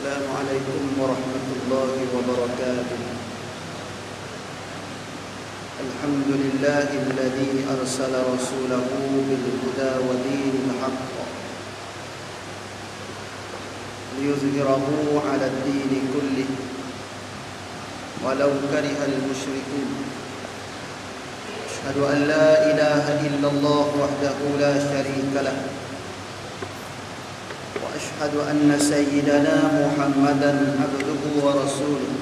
Assalamualaikum warahmatullahi wabarakatuh. Alhamdulillahilladzi arsala rasulahu bil huda wa dinil haqq liyuzhirahu 'ala ad-din kullih walau karihal musyrikun. Asyhadu an la ilaha illallah wahdahu la syarika lah. أشهد أن سيدنا محمدا عبده ورسوله.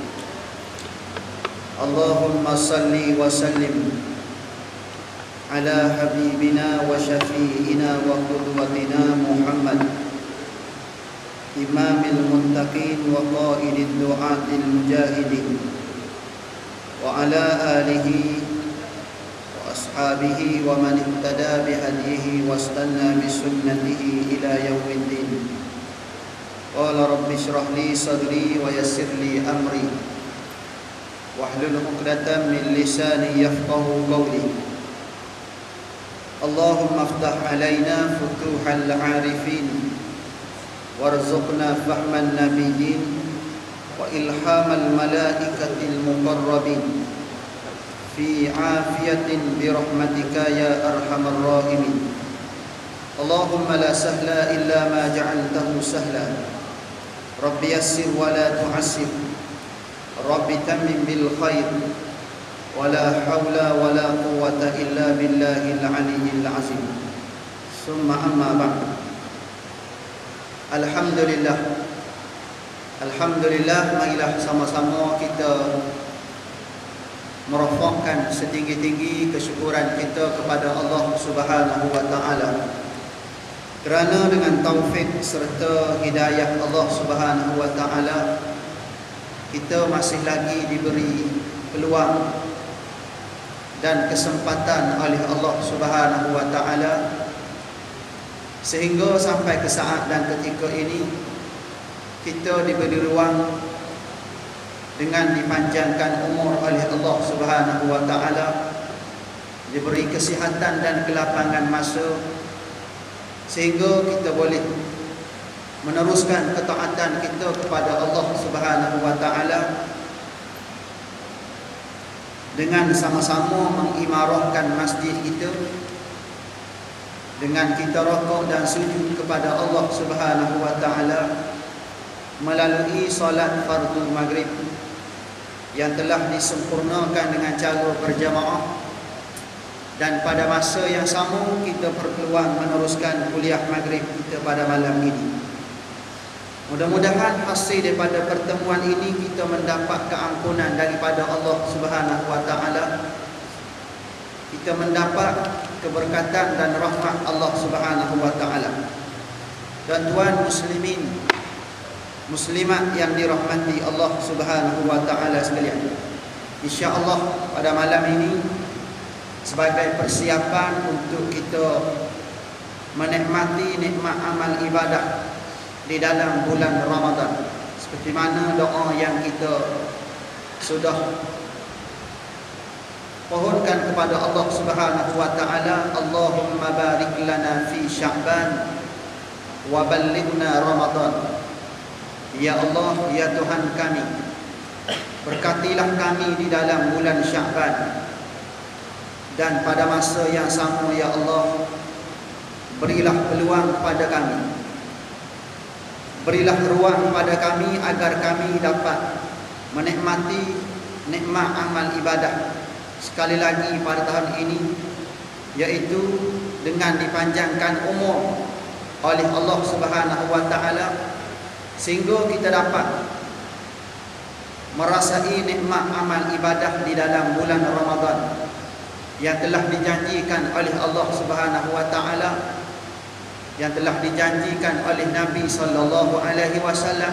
اللهم صل وسلم على حبيبنا وشفيعنا وقدوتنا محمد إمام المتقين وقائد الدعاة المجاهدين وعلى آله وأصحابه ومن اهتدى بهديه واستنى بسنته إلى يوم الدين. قال رب اشرح لي صدري ويسر لي أمري واحلل عقدة من لساني يفقهوا قولي. اللهم افتح علينا فتوح العارفين وارزقنا فهم النبيين وإلهام الملائكة المقربين في عافية برحمتك يا أرحم الراحمين. اللهم لا سهل إلا ما جعلته سهلا. رب يسر ولا تعسر. رب تمم بالخير. ولا حول ولا قوة إلا بالله العلي العظيم. ثم أما بعد. Alhamdulillah. Alhamdulillah, marilah sama-sama kita merofakkan setinggi-tinggi kesyukuran kita kepada Allah Subhanahu wa taala. Kerana dengan taufik serta hidayah Allah Subhanahu wa taala, kita masih lagi diberi peluang dan kesempatan oleh Allah Subhanahu wa taala sehingga sampai ke saat dan ketika ini kita diberi ruang dengan dipanjangkan umur oleh Allah Subhanahu wa taala, diberi kesihatan dan kelapangan masa sehingga kita boleh meneruskan ketaatan kita kepada Allah Subhanahu wa taala dengan sama-sama mengimarahkan masjid kita, dengan kita rukuk dan sujud kepada Allah Subhanahu wa taala melalui solat fardu maghrib yang telah disempurnakan dengan cara berjamaah. Dan pada masa yang sama kita berpeluang meneruskan kuliah maghrib kita pada malam ini. Mudah-mudahan hasil daripada pertemuan ini kita mendapat keampunan daripada Allah Subhanahu wa taala. Kita mendapat keberkatan dan rahmat Allah Subhanahu wa taala. Dan tuan muslimin, muslimat yang dirahmati Allah Subhanahu wa taala sekalian, insya-Allah pada malam ini sebagai persiapan untuk kita menikmati nikmat amal ibadah di dalam bulan Ramadan, seperti mana doa yang kita sudah pohonkan kepada Allah Subhanahu wa taala, Allahumma barik lana fi Sya'ban wa ballighna Ramadan. Ya Allah, ya Tuhan kami, berkatilah kami di dalam bulan Sya'ban, dan pada masa yang sama ya Allah, berilah peluang pada kami, berilah ruang pada kami agar kami dapat menikmati nikmat amal ibadah sekali lagi pada tahun ini, yaitu dengan dipanjangkan umur oleh Allah Subhanahu wa taala sehingga kita dapat merasai nikmat amal ibadah di dalam bulan Ramadan yang telah dijanjikan oleh Allah Subhanahu wa taala, yang telah dijanjikan oleh Nabi sallallahu alaihi wasallam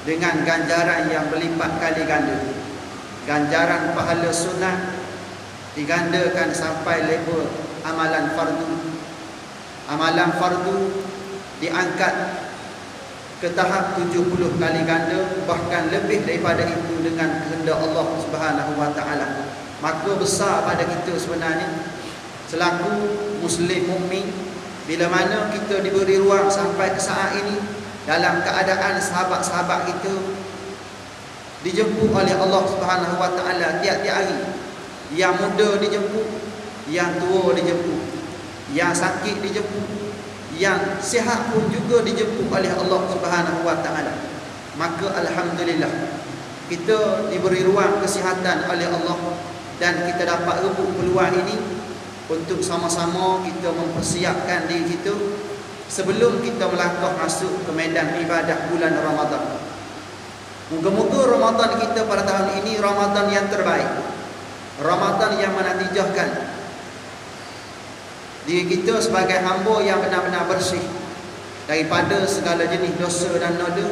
dengan ganjaran yang berlipat kali ganda. Ganjaran pahala sunat digandakan sampai level amalan fardu. Amalan fardu diangkat ke tahap 70 kali ganda, bahkan lebih daripada itu dengan kehendak Allah Subhanahu wa taala. Maka besar pada kita sebenarnya selaku muslim mukmin, bila mana kita diberi ruang sampai ke saat ini dalam keadaan sahabat-sahabat kita dijemput oleh Allah Subhanahu wa taala tiap-tiap hari. Yang muda dijemput, yang tua dijemput, yang sakit dijemput, yang sihat pun juga dijemput oleh Allah Subhanahu wa taala. Maka alhamdulillah kita diberi ruang kesihatan oleh Allah dan kita dapat rebut peluang ini untuk sama-sama kita mempersiapkan diri kita sebelum kita melangkah masuk ke medan ibadah bulan Ramadan. Moga-moga Ramadan kita pada tahun ini Ramadan yang terbaik, Ramadan yang menatijahkan diri kita sebagai hamba yang benar-benar bersih daripada segala jenis dosa dan noda,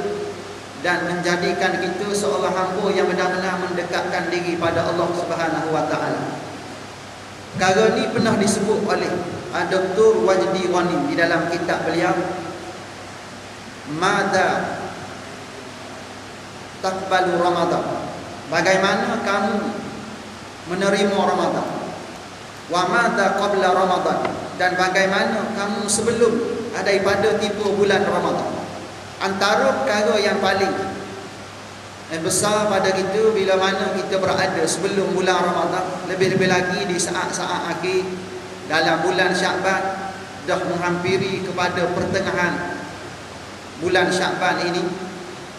dan menjadikan kita seorang hamba yang benar-benar mendekatkan diri pada Allah Subhanahu wa taala. Perkara ini pernah disebut oleh Dr. Wajdi Ghani di dalam kitab beliau, Mada Taqbalu Ramadan, bagaimana kamu menerima Ramadan, wa mada qabla Ramadan, dan bagaimana kamu sebelum daripada tiba bulan Ramadan. Antara perkara yang paling besar pada kita bila mana kita berada sebelum bulan Ramadan, lebih-lebih lagi di saat-saat akhir dalam bulan Syakban, dah menghampiri kepada pertengahan bulan Syakban ini,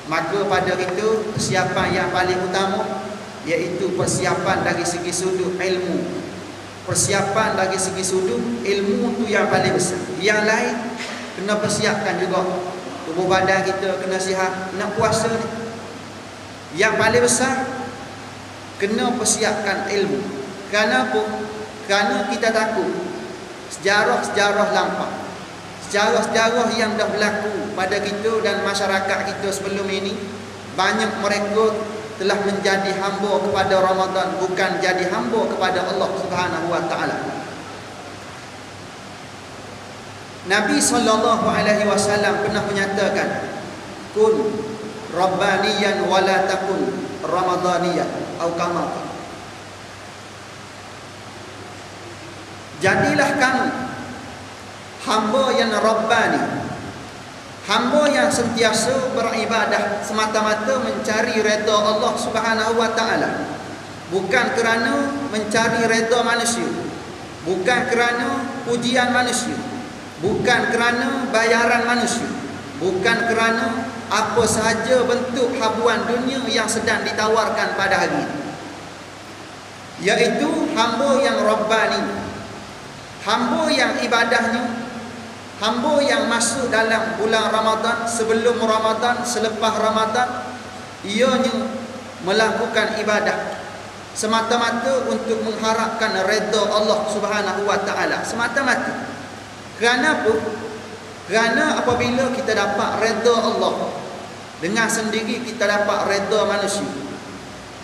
maka pada kita persiapan yang paling utama iaitu persiapan dari segi sudut ilmu. Persiapan dari segi sudut ilmu tu yang paling besar. Yang lain kena persiapkan juga. Tubuh badan kita kena sihat, nak puasa ni. Yang paling besar kena persiapkan ilmu. Kerana apa? Kerana kita takut sejarah-sejarah lampau, sejarah-sejarah yang dah berlaku pada kita dan masyarakat kita sebelum ini, banyak mereka telah menjadi hamba kepada Ramadan, bukan jadi hamba kepada Allah Subhanahu wa taala. Nabi SAW pernah menyatakan, kun rabbaniyan wala takun ramadaniyan, atau kama. Jadilah kamu hamba yang rabbani, hamba yang sentiasa beribadah semata-mata mencari redha Allah Subhanahu wa taala, bukan kerana mencari redha manusia, bukan kerana pujian manusia, bukan kerana bayaran manusia, bukan kerana apa sahaja bentuk habuan dunia yang sedang ditawarkan pada hari ini. Iaitu hamba yang rabbani, hamba yang ibadahnya, hamba yang masuk dalam bulan Ramadan, sebelum Ramadan, selepas Ramadan, ianya melakukan ibadah semata-mata untuk mengharapkan redha Allah Subhanahu wa taala, semata-mata. Kerana apa? Kerana apabila kita dapat redha Allah, dengan sendiri kita dapat redha manusia.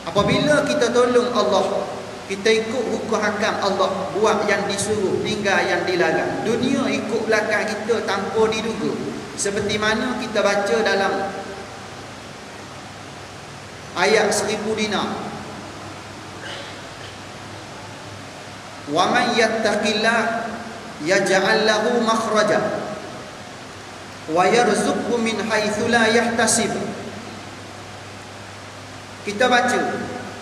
Apabila kita tolong Allah, kita ikut hukum hakam Allah, buat yang disuruh, tinggal yang dilarang, dunia ikut belakang kita tanpa diduga. Seperti mana kita baca dalam ayat 1000 dinar, wa man yattaqillah yaj'al lahu makhraja wa yarzuqhu min haitsu la yahtasib. Kita baca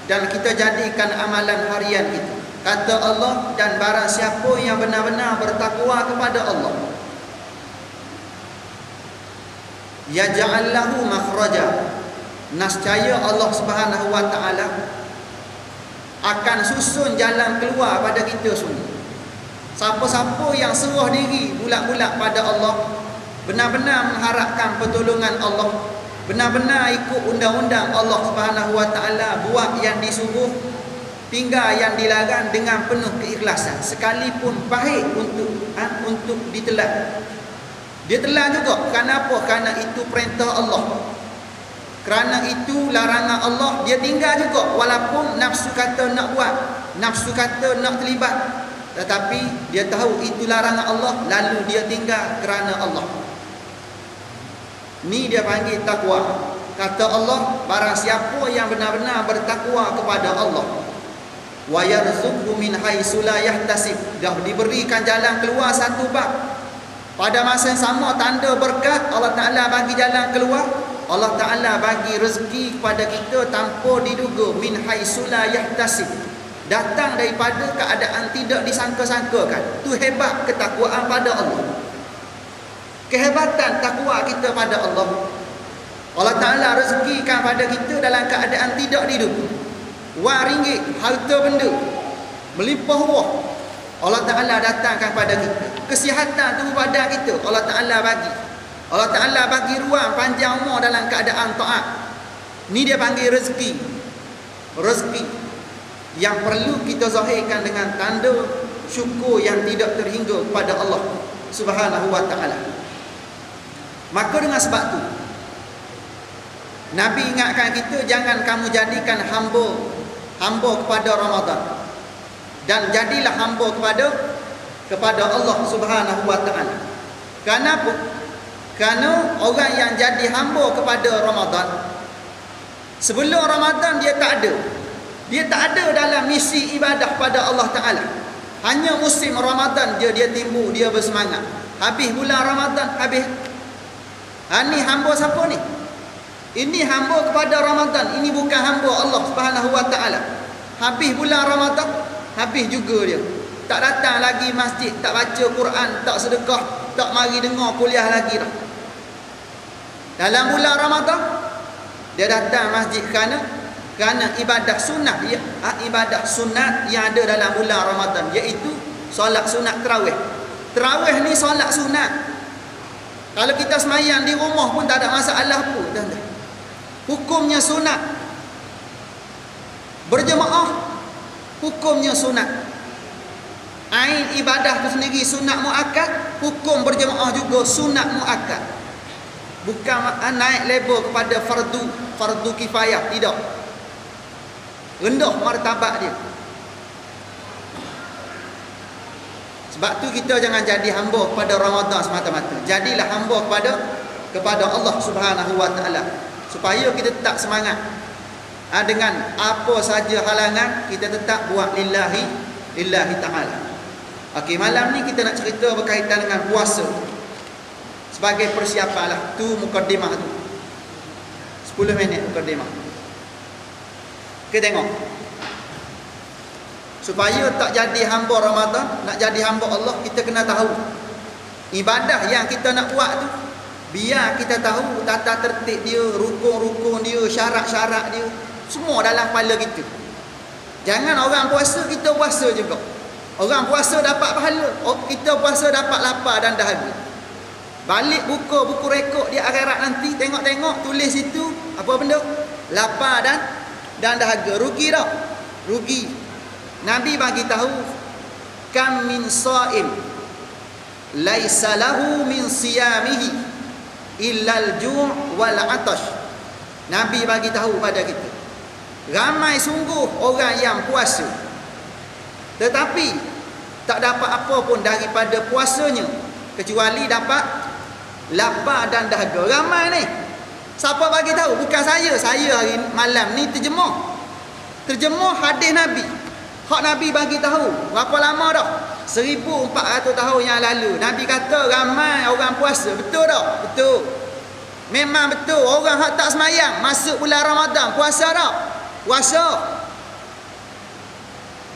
dan kita jadikan amalan harian kita. Kata Allah, dan barang siapa yang benar-benar bertakwa kepada Allah, yaj'al lahu makhraja, nescaya Allah Subhanahu wa taala akan susun jalan keluar pada kita semua. Siapa-siapa yang serah diri bulat-bulat pada Allah, benar-benar mengharapkan pertolongan Allah, benar-benar ikut undang-undang Allah Subhanahu wa taala, buat yang disuruh, tinggal yang dilarang dengan penuh keikhlasan, sekalipun pahit untuk ditelan. Dia telan juga. Kerana apa? Kerana itu perintah Allah, kerana itu larangan Allah. Dia tinggal juga walaupun nafsu kata nak buat, nafsu kata nak terlibat, tetapi dia tahu itu larangan Allah, lalu dia tinggal kerana Allah. Ni dia panggil takwa. Kata Allah, barang siapa yang benar-benar bertakwa kepada Allah, wa yarzuqhu min haitsu la yahtasib, dah diberikan jalan keluar satu bab Pada masa yang sama, tanda berkat, Allah Ta'ala bagi jalan keluar, Allah Ta'ala bagi rezeki kepada kita tanpa diduga, min haitsu la yahtasib, datang daripada keadaan tidak disangka-sangkakan. Tu hebat ketakwaan pada Allah. Kehebatan takwa kita pada Allah. Allah Ta'ala rezekikan pada kita dalam keadaan tidak diduga. Wang ringgit, harta benda melimpah ruah, Allah Ta'ala datangkan pada kita. Kesihatan tubuh badan kita Allah Ta'ala bagi. Allah Ta'ala bagi ruang panjang umur dalam keadaan taat. Ni dia panggil rezeki. Rezeki yang perlu kita zahirkan dengan tanda syukur yang tidak terhingga kepada Allah Subhanahu wa Ta'ala. Maka dengan sebab tu Nabi ingatkan kita, jangan kamu jadikan hamba kepada Ramadan, dan jadilah hamba kepada Allah Subhanahu wa Ta'ala. Kenapa? Kerana orang yang jadi hamba kepada Ramadan, sebelum Ramadan dia tak ada dalam misi ibadah pada Allah Ta'ala. Hanya musim Ramadan je dia timbul, dia bersemangat. Habis bulan Ramadan, habis. Ni hamba siapa ni? Ini hamba kepada Ramadan. Ini bukan hamba Allah Subhanahu wa Ta'ala. Habis bulan Ramadan, habis juga dia. Tak datang lagi masjid, tak baca Quran, tak sedekah, tak mari dengar kuliah lagi dah. Dalam bulan Ramadan dia datang masjid kerana ibadah sunnah, ibadah sunat yang ada dalam bulan Ramadan, iaitu solat sunat tarawih. Tarawih ni solat sunat. Kalau kita semayang di rumah pun tak ada masalah pun, tuan-tuan. Hukumnya sunat. Berjemaah hukumnya sunat. Ain ibadah tu sendiri sunat muakkad, hukum berjemaah juga sunat muakkad. Bukan naik level kepada fardu kifayah, tidak. Rendah martabat dia. Sebab tu kita jangan jadi hamba kepada Ramadan semata-mata. Jadilah hamba kepada Allah Subhanahu wa Ta'ala, supaya kita tetap semangat. Dengan apa saja halangan, kita tetap buat lillahi ta'ala. Okey, malam ni kita nak cerita berkaitan dengan puasa. Sebagai persiapan lah. Tu mukadimah tu. 10 minit mukadimah. Kita tengok. Supaya tak jadi hamba Ramadan, nak jadi hamba Allah, kita kena tahu ibadah yang kita nak buat tu. Biar kita tahu tata tertib dia, rukun-rukun dia, syarat-syarat dia, semua dalam kepala kita. Jangan orang puasa, kita puasa juga. Orang puasa dapat pahala, kita puasa dapat lapar dan dahaga. Balik buka buku rekod di akhirat nanti, tengok-tengok tulis situ apa benda? Lapar dan dahaga. Rugi tak? Rugi. Nabi bagi tahu, kam min shaim laisa lahu min siyamihi illa al-ju' wal 'atash. Nabi bagi tahu pada kita, ramai sungguh orang yang puasa, tetapi tak dapat apa pun daripada puasanya kecuali dapat lapar dan dahaga. Ramai ni. Siapa bagi tahu? Bukan saya. Saya hari malam ni terjemah hadis Nabi. Hak Nabi bagi tahu. Berapa lama dah? 1400 tahun yang lalu. Nabi kata ramai orang puasa. Betul tak? Betul. Memang betul. Orang hak tak semayang masuk bulan Ramadan puasa tak? Puasa.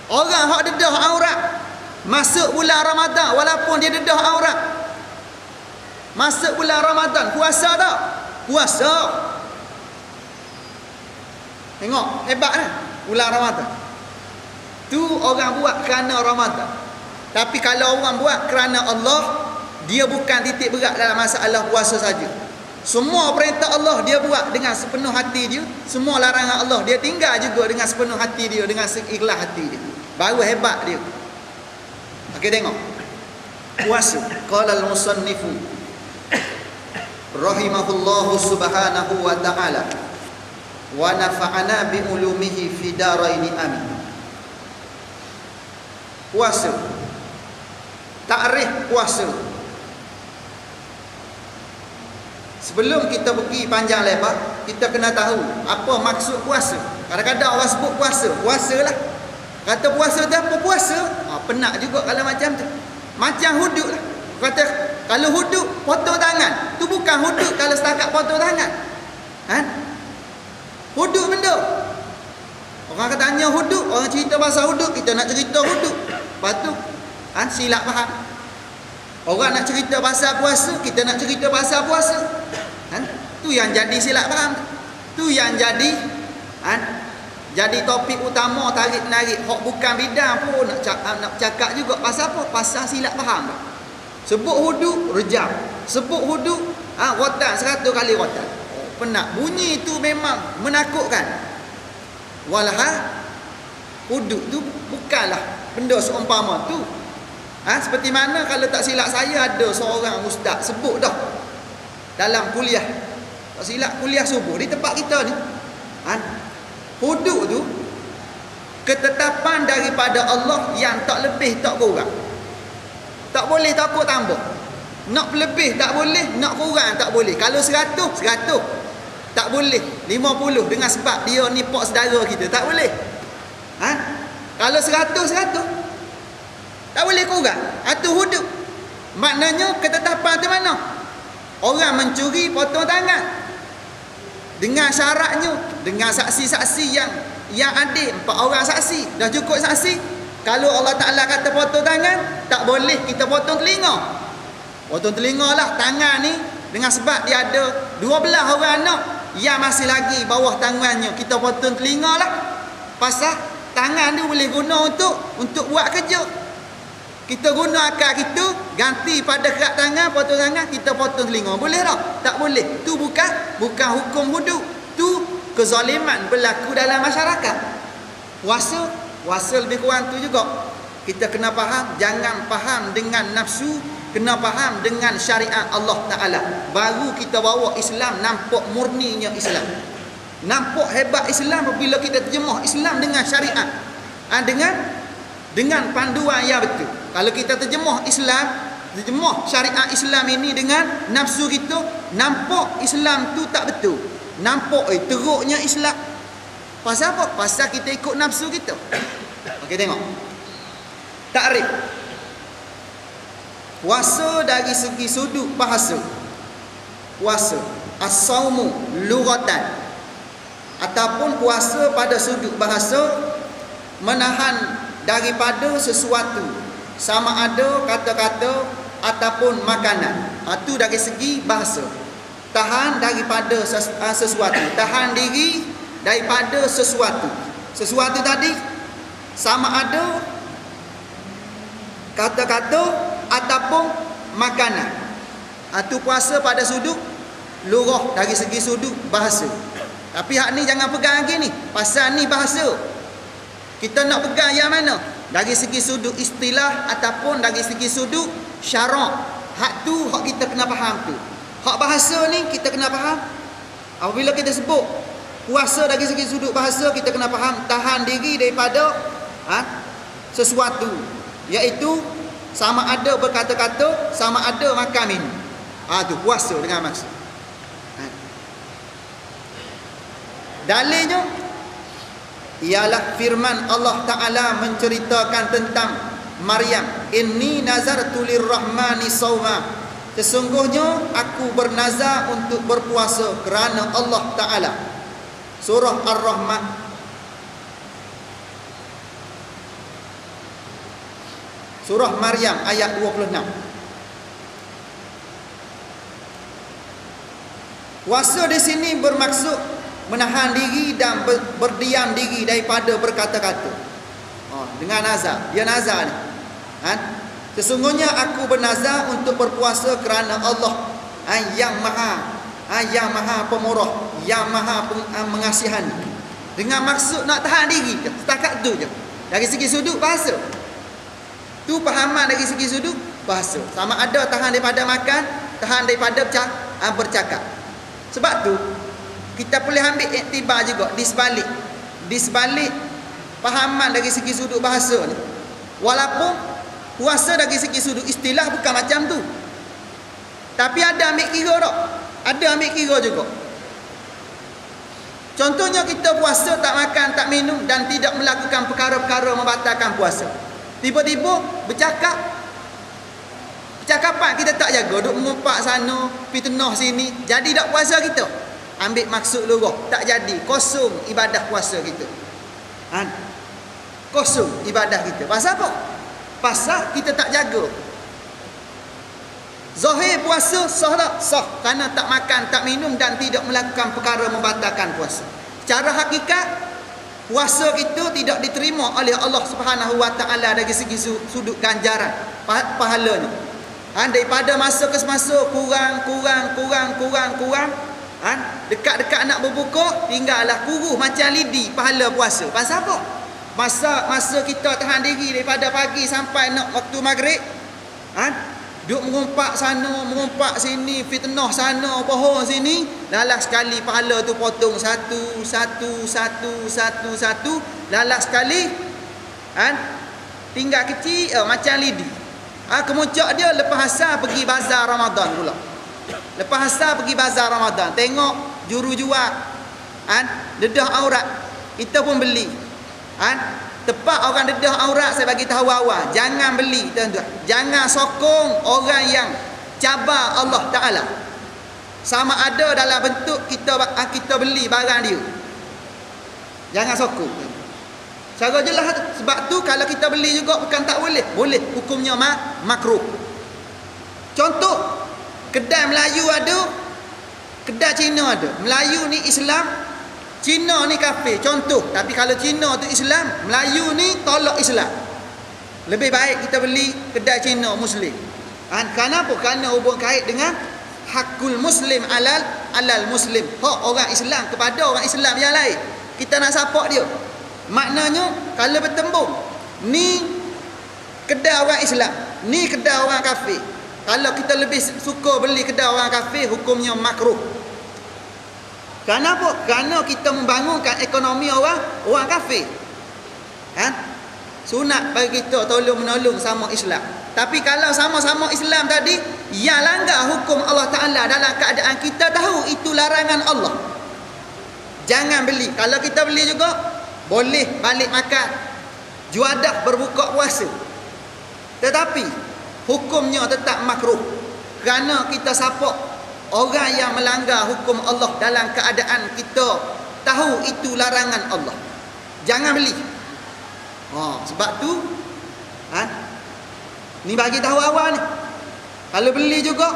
Orang hak dedah aurat masuk bulan Ramadan, walaupun dia dedah aurat, masuk bulan Ramadan puasa tak? Puasa. Tengok hebat kan bulan Ramadan. Tu orang buat kerana Ramadan. Tapi kalau orang buat kerana Allah, dia bukan titik berat dalam masalah puasa saja. Semua perintah Allah dia buat dengan sepenuh hati dia. Semua larangan Allah dia tinggal juga dengan sepenuh hati dia, dengan seikhlas hati dia. Baru hebat dia. Okey, tengok. Puasa. Qala al-musannifu rahimahullahu subhanahu wa ta'ala wa nafa'ana bi ulumihi fi daraini amin. Puasa. Takrif puasa. Sebelum kita pergi panjang lebar, kita kena tahu apa maksud puasa. Kadang-kadang orang sebut puasa, puasalah. Kata puasa tu apa puasa? Penat juga kalau macam tu. Macam hudud lah. Kata Kalau hudud potong tangan, tu bukan hudud kalau setakat potong tangan. Hudud benda. Orang kata tanya hudud, orang cerita pasal hudud, kita nak cerita hudud. Lepas tu silap faham. Orang nak cerita pasal puasa, kita nak cerita pasal puasa. Tu yang jadi silap faham. Tu yang jadi topik utama tarik-menarik hok bukan bidang pun nak cakap juga pasal apa? Pasal silap faham. Sebut hudud rejam. Sebut hudud rotan 100 kali rotan. Penat. Bunyi tu memang menakutkan. Walhal hudud tu bukanlah benda seumpama tu. Seperti mana kalau tak silap saya ada seorang ustaz sebut dah dalam kuliah. Tak silap kuliah subuh di tempat kita ni. Hudud tu ketetapan daripada Allah yang tak lebih tak kurang. Tak boleh takut tambah. Nak lebih tak boleh, nak kurang tak boleh. Kalau 100 tak boleh 50 dengan sebab dia ni pak saudara kita, tak boleh. Kalau 100 tak boleh kurang. Itu hudud. Maknanya ketetapan tu mana? Orang mencuri potong tangan. Dengan syaratnya, dengan saksi-saksi yang adil, 4 orang saksi, dah cukup saksi. Kalau Allah Ta'ala kata potong tangan, tak boleh kita potong telinga. Potong telinga lah tangan ni dengan sebab dia ada 12 orang anak yang masih lagi bawah tangannya, kita potong telinga lah. Pasal tangan dia boleh guna untuk buat kerja. Kita guna akal kita ganti pada kerak tangan, potong tangan, kita potong telinga. Boleh tak? Tak boleh. Tu bukan hukum hudud. Tu kezaliman berlaku dalam masyarakat. Puasa lebih kurang tu juga. Kita kena faham, jangan faham dengan nafsu, kena faham dengan syariat Allah Ta'ala. Baru kita bawa Islam nampak murninya Islam. Nampak hebat Islam apabila kita terjemah Islam dengan syariat. Dengan panduan yang betul. Kalau kita terjemah syariat Islam ini dengan nafsu kita, nampak Islam tu tak betul. Nampak teruknya Islam. Pasal apa? Pasal kita ikut nafsu kita. Okey, tengok. Takrif. Puasa dari segi sudut bahasa. Puasa as-saumu lughatan, ataupun puasa pada sudut bahasa, menahan daripada sesuatu, sama ada kata-kata ataupun makanan. Itu dari segi bahasa. Tahan daripada sesuatu, tahan diri daripada sesuatu. Sesuatu tadi sama ada kata-kata ataupun makanan. Itu puasa pada sudut lughah, dari segi sudut bahasa. Tapi hak ni jangan pegang lagi ni, pasal ni bahasa. Kita nak pegang yang mana? Dari segi sudut istilah ataupun dari segi sudut syarak. Hak tu hak kita kena faham tu. Hak bahasa ni kita kena faham. Apabila kita sebut puasa dari segi sudut bahasa, kita kena faham tahan diri daripada sesuatu, iaitu sama ada berkata-kata, sama ada makan minum. Tu puasa dengan maksud. Dalilnya ialah firman Allah Ta'ala menceritakan tentang Maryam. Inni nazartu lirrahmani sawma. Sesungguhnya aku bernazar untuk berpuasa kerana Allah Ta'ala. Surah Ar-Rahman Surah Maryam ayat 26. Puasa di sini bermaksud menahan diri dan berdiam diri daripada berkata-kata. Dengan nazar, dia nazar ni. Sesungguhnya aku bernazar untuk berpuasa kerana Allah yang maha pemurah, yang maha mengasihani. Dengan maksud nak tahan diri, setakat tu je. Dari segi sudut bahasa, tu pahaman dari segi sudut bahasa. Sama ada tahan daripada makan, tahan daripada bercakap. Sebab tu kita boleh ambil iktibar juga di sebalik pahaman dari segi sudut bahasa ni. Walaupun puasa dari segi sudut istilah bukan macam tu, tapi ada ambil kira tak? Ada ambil kira juga. Contohnya kita puasa tak makan, tak minum dan tidak melakukan perkara-perkara membatalkan puasa. Tiba-tiba bercakap Cakapan kita tak jaga, duk mengumpat sana, fitnah sini, jadi tak puasa kita. Ambil maksud lurah, tak jadi, kosong ibadah puasa kita. Kosong ibadah kita. Pasal apa? Pasal kita tak jaga. Zahir puasa sah tak? Sah, kerana tak makan, tak minum dan tidak melakukan perkara membatalkan puasa. Secara hakikat, puasa kita tidak diterima oleh Allah Subhanahu Wa Taala dari segi sudut ganjaran pahalanya. Daripada masa ke semasa kurang. Dekat-dekat nak berbuka, tinggallah kuruh macam lidi pahala puasa. Pasal apa? Masa kita tahan diri daripada pagi sampai nak waktu maghrib, duk mengumpat sana, mengumpat sini, fitnah sana, pohon sini, lalas sekali pahala tu potong satu, lalas sekali, tinggal kecil, macam lidi. Kemuncak dia lepas asar pergi bazar Ramadan pula. Lepas asar pergi bazar Ramadan, tengok juru jual, dedah aurat, kita pun beli. Tepat orang dedah aurat, saya bagi tahu awal, jangan beli tuan-tuan. Jangan sokong orang yang cabar Allah Taala. Sama ada dalam bentuk kita beli barang dia. Jangan sokong. Cara jelas tu. Sebab tu kalau kita beli juga bukan tak boleh. Boleh, hukumnya makruh. Contoh, kedai Melayu ada, kedai Cina ada. Melayu ni Islam, Cina ni kafir. Contoh, tapi kalau Cina tu Islam, Melayu ni tolak Islam. Lebih baik kita beli kedai Cina Muslim. Kenapa? Kerana hubung kait dengan hakul Muslim alal Muslim. Hak orang Islam kepada orang Islam yang lain. Kita nak support dia. Maknanya kalau bertembung, ni kedai orang Islam, ni kedai orang kafir. Kalau kita lebih suka beli kedai orang kafir, hukumnya makruh. Kenapa? Kerana kita membangunkan ekonomi orang kafir. Sunat bagi kita tolong menolong sama Islam. Tapi kalau sama-sama Islam tadi yang langgar hukum Allah Ta'ala dalam keadaan kita tahu itu larangan Allah, jangan beli. Kalau kita beli juga, boleh balik makan, juadah berbuka puasa. Tetapi hukumnya tetap makruh. Kerana kita support orang yang melanggar hukum Allah dalam keadaan kita tahu itu larangan Allah. Jangan beli. Sebab tu ni bagi tahu awal ni. Kalau beli juga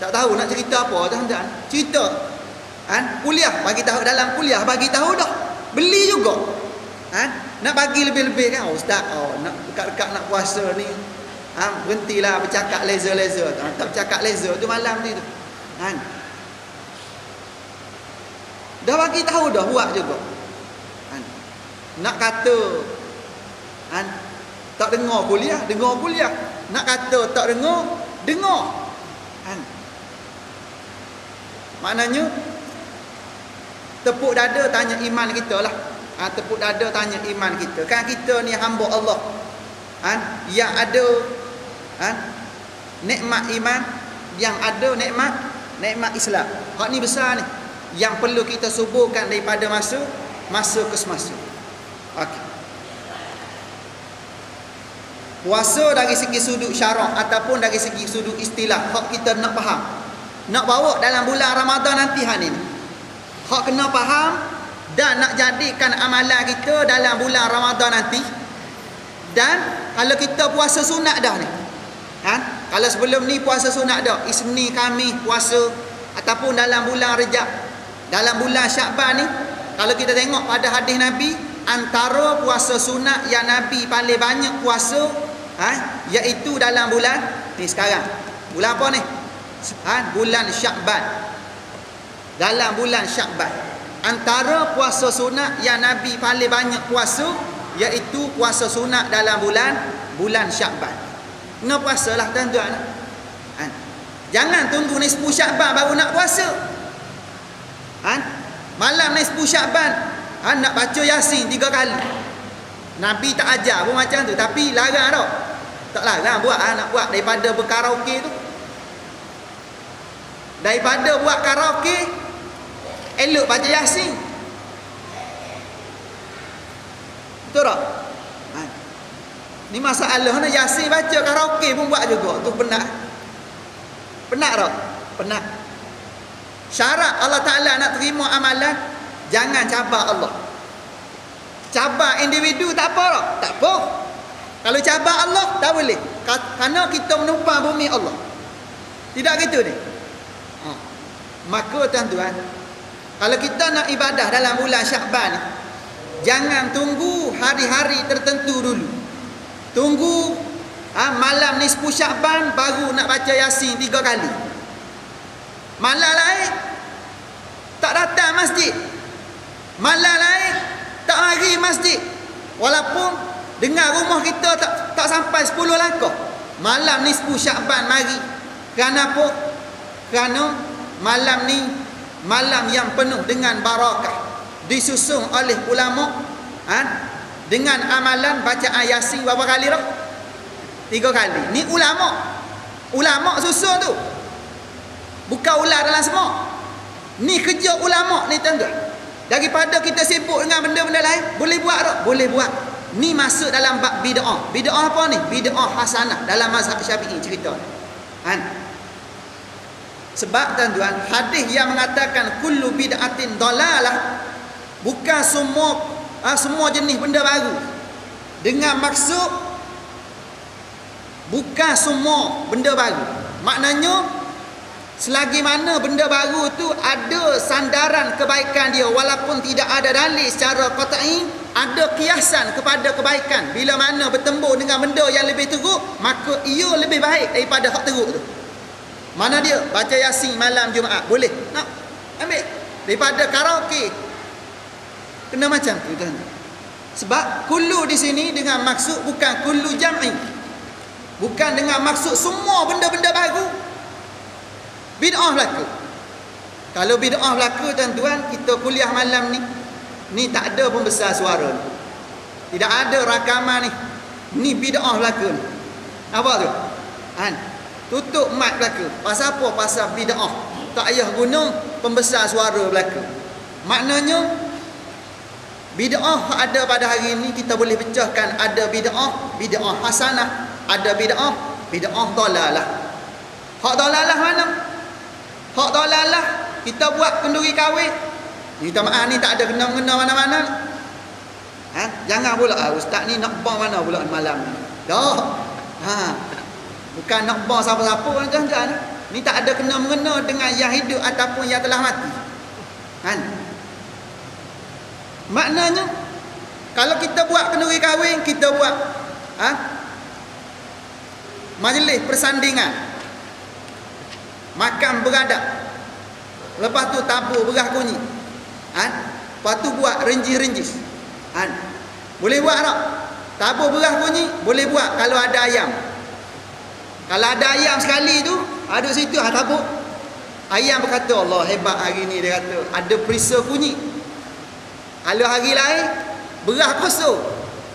tak tahu nak cerita apa tuan-tuan. Cerita kuliah bagi tahu, dalam kuliah bagi tahu dah. Beli juga. Nak bagi lebih-lebih kan, ustaz, nak dekat-dekat nak puasa ni, berhentilah bercakap laser. Tak bercakap laser tu malam ni tu. Dah bagi tahu dah, buat juga. Nak kata tak dengar kuliah. Nak kata tak dengar. Maknanya tepuk dada tanya iman kita lah. Tepuk dada tanya iman kita. Kan kita ni hamba Allah, yang ada nikmat iman, yang ada nikmat Islam. Hak ni besar ni, yang perlu kita suburkan daripada masa ke semasa. Okey. Puasa dari segi sudut syarak ataupun dari segi sudut istilah, hak kita nak faham, nak bawa dalam bulan Ramadan nanti hari ni, hak kena faham dan nak jadikan amalan kita dalam bulan Ramadan nanti. Dan kalau kita puasa sunat dah ni, kalau sebelum ni puasa sunat dah, Isnin Khamis puasa, ataupun dalam bulan Rejab, dalam bulan Syakban ni, kalau kita tengok pada hadis Nabi, antara puasa sunat yang Nabi paling banyak puasa, iaitu dalam bulan ni sekarang. Bulan apa ni? Bulan Syakban. Dalam bulan Syakban, antara puasa sunat yang Nabi paling banyak puasa, iaitu puasa sunat dalam bulan Syakban. Kena puasalah tuan-tuan. Jangan tunggu nisfu Syakban baru nak puasa. Malam nisfu Syakban nak baca Yasin 3 kali. Nabi tak ajar pun macam tu, tapi larang tau. Tak larang buat, nak buat daripada berkaraoke tu. Daripada buat karaoke, elok baca Yasin. Betul tak? Ni masalah ni Yasin baca karaoke pun buat juga. Tu penat. Penat tak? Penat. Syarat Allah Ta'ala nak terima amalan, jangan cabar Allah. Cabar individu tak apa tak? Tak apa. Kalau cabar Allah tak boleh. Kerana kita menumpang bumi Allah. Tidak gitu ni. Maka tuan-tuan, kalau kita nak ibadah dalam bulan Syakban, jangan tunggu hari-hari tertentu dulu. Tunggu malam nisfu Syakban baru nak baca Yasin 3 kali. Malam lain tak datang masjid. Malam lain tak mari masjid. Walaupun dengar rumah kita tak sampai 10 langkah. Malam nisfu Syakban mari. Kerana apa? Kerana malam ni malam yang penuh dengan barakah, disusun oleh ulama dengan amalan bacaan Yasin berapa kali dah? 3 kali. Ni ulama susun tu, bukan ular dalam semua. Ni kerja ulama ni tuan-tuan. Daripada kita sibuk dengan benda-benda lain, boleh buat tak? Boleh buat. Ni masuk dalam bab bid'ah. Bid'ah apa ni? Bid'ah hasanah dalam mazhab Syafi'i cerita. Sebab tuan-tuan, hadis yang mengatakan kullu bid'atin dalalah, bukan semua jenis benda baru. Dengan maksud bukan semua benda baru. Maknanya selagi mana benda baru tu ada sandaran kebaikan dia, walaupun tidak ada dalil secara qat'i, ada kiasan kepada kebaikan. Bila mana bertembur dengan benda yang lebih teruk, maka ia lebih baik daripada hak teruk tu. Mana dia? Baca Yasin malam Jumaat. Boleh. Nak ambil. Daripada karaoke. Kena macam tu kan. Sebab kullu di sini dengan maksud bukan kullu jam'i. Bukan dengan maksud semua benda-benda baru bid'ah berlaku. Kalau bid'ah berlaku tuan-tuan, kita kuliah malam ni tak ada pembesar suara. Tidak ada rakaman ni. Ni bid'ah berlaku. Apa tu? Tutup mic belaka. Pasal apa? Pasal bid'ah. Tak payah guna pembesar suara belaka. Maknanya bid'ah ada pada hari ini kita boleh pecahkan. Ada bid'ah hasanah, ada bid'ah dalalah. Hak dalalah mana? Hak dalalah kita buat kenduri kahwin. Minta maaf ni tak ada kena-mengena mana-mana. Jangan pula ustaz ni nak bang mana pula malam ni. Dah. Bukan nak bang siapa-siapa tuan-tuan. Ni tak ada kena-mengena dengan yang hidup ataupun yang telah mati. Maknanya kalau kita buat kenduri kahwin, kita buat majlis persandingan, makan beradab, lepas tu tabur beras kunyit, lepas tu buat renjis-renjis. Boleh buat tak? Tabur beras kunyit boleh buat kalau ada ayam. Kalau ada ayam sekali tu, ada situ tabuk. Ayam berkata, Allah hebat hari ni, dia kata ada perisa kunyit. Kalau hari lain beras kosong,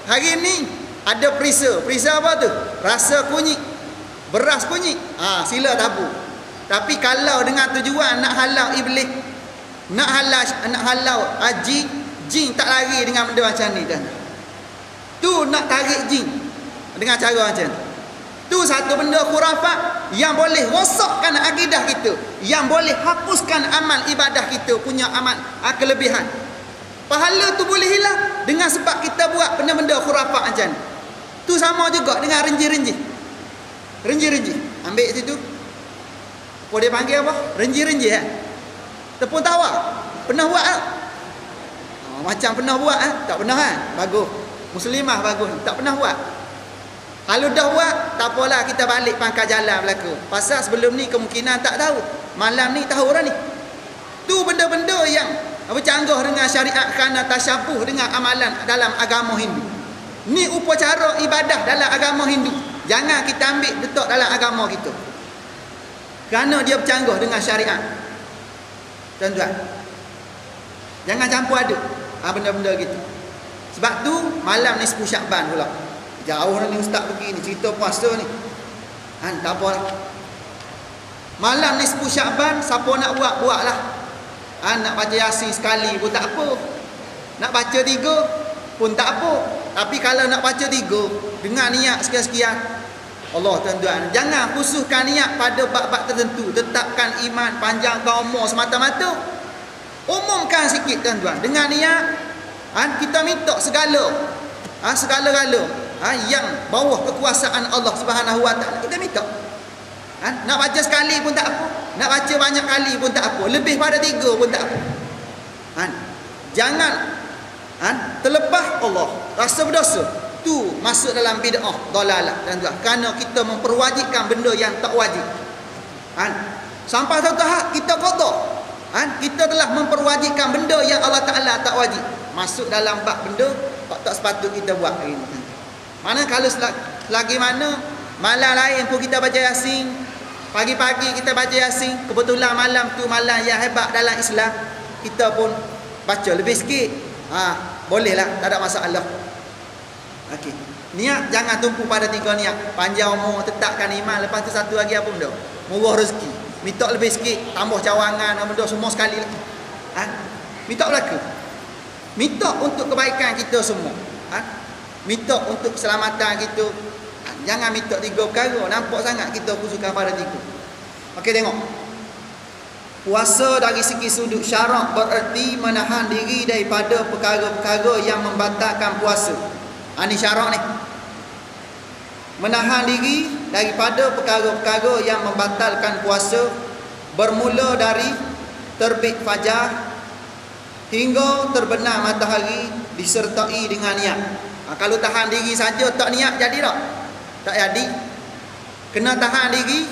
hari ni ada perisa. Perisa apa tu? Rasa kunyit, beras kunyit. Sila tabuk. Tapi kalau dengan tujuan nak halau iblis, nak halau jin tak lari dengan benda macam ni dah. Tu nak tarik jin dengan cara macam tu. Tu satu benda khurafat yang boleh rosakkan akidah kita, yang boleh hapuskan amal ibadah kita punya amal kelebihan. Pahala tu boleh hilang dengan sebab kita buat benda-benda khurafat macam ni. Tu sama juga dengan renji-renji. Renji-renji. Ambil situ. Apa dia panggil apa? Renji-renji Tepung tawar. Pernah buat tak? Macam pernah buat tak pernah Bagus. Muslimah bagus. Tak pernah buat. Kalau dah buat, tak apalah, kita balik pangkal jalan belaka. Pasal sebelum ni kemungkinan tak tahu. Malam ni tahu dah ni. Tu benda-benda yang bercanggah dengan syariat kerana tasyabuh dengan amalan dalam agama Hindu. Ni upacara ibadah dalam agama Hindu. Jangan kita ambil letak dalam agama kita. Kerana dia bercanggah dengan syariat. Tuan-tuan, jangan campur aduk benda-benda gitu. Sebab tu malam nisfu Syakban pula. Jauh ni ustaz pergi ni cerita puasa ni. Tak apa lah. Malam nisfu Syakban siapa nak buatlah. Nak baca Yasin sekali pun tak apa. Nak baca 3 pun tak apa. Tapi kalau nak baca 3 dengan niat sekian-sekian, Allah tuan-tuan, jangan khususkan niat pada bab-bab tertentu. Tetapkan iman, panjangkan umur semata-mata. Umumkan sikit tuan-tuan. Dengan niat kita minta segala-gala yang bawah kekuasaan Allah Subhanahu Wa Taala, kita minta. Nak baca sekali pun tak apa, nak baca banyak kali pun tak apa, lebih pada 3 pun tak apa. Jangan terlepas Allah, rasa berdosa tu masuk dalam bid'ah, dalalah tuan-tuan. Kerana kita memperwajibkan benda yang tak wajib. Sampai satu tahap kita qada. Kita telah memperwajibkan benda yang Allah Taala tak wajib. Masuk dalam bab benda tak sepatut kita buat hari ni. Mana kalau lagi mana malam lain pun kita baca Yasin, pagi-pagi kita baca Yasin, kebetulan malam tu malam yang hebat dalam Islam, kita pun baca lebih sikit. Bolehlah, tak ada masalah. Okey. Niat jangan tumpu pada 3 niat. Panjang umur, tetapkan iman, lepas tu satu lagi apa benda? Murah rezeki. Minta lebih sikit, tambah cawangan, benda semua sekali lagi. Minta belaka. Minta untuk kebaikan kita semua. Minta untuk keselamatan kita. Jangan minta 3 perkara. Nampak sangat kita khususkan pada 3. Okey, tengok. Puasa dari segi sudut syarak bererti menahan diri daripada perkara-perkara yang membatalkan puasa. Ini syarak ni. Menahan diri daripada perkara-perkara yang membatalkan puasa bermula dari terbit fajar hingga terbenam matahari disertai dengan niat. Kalau tahan diri saja tak niat jadi tak? Tak jadi. Kena tahan diri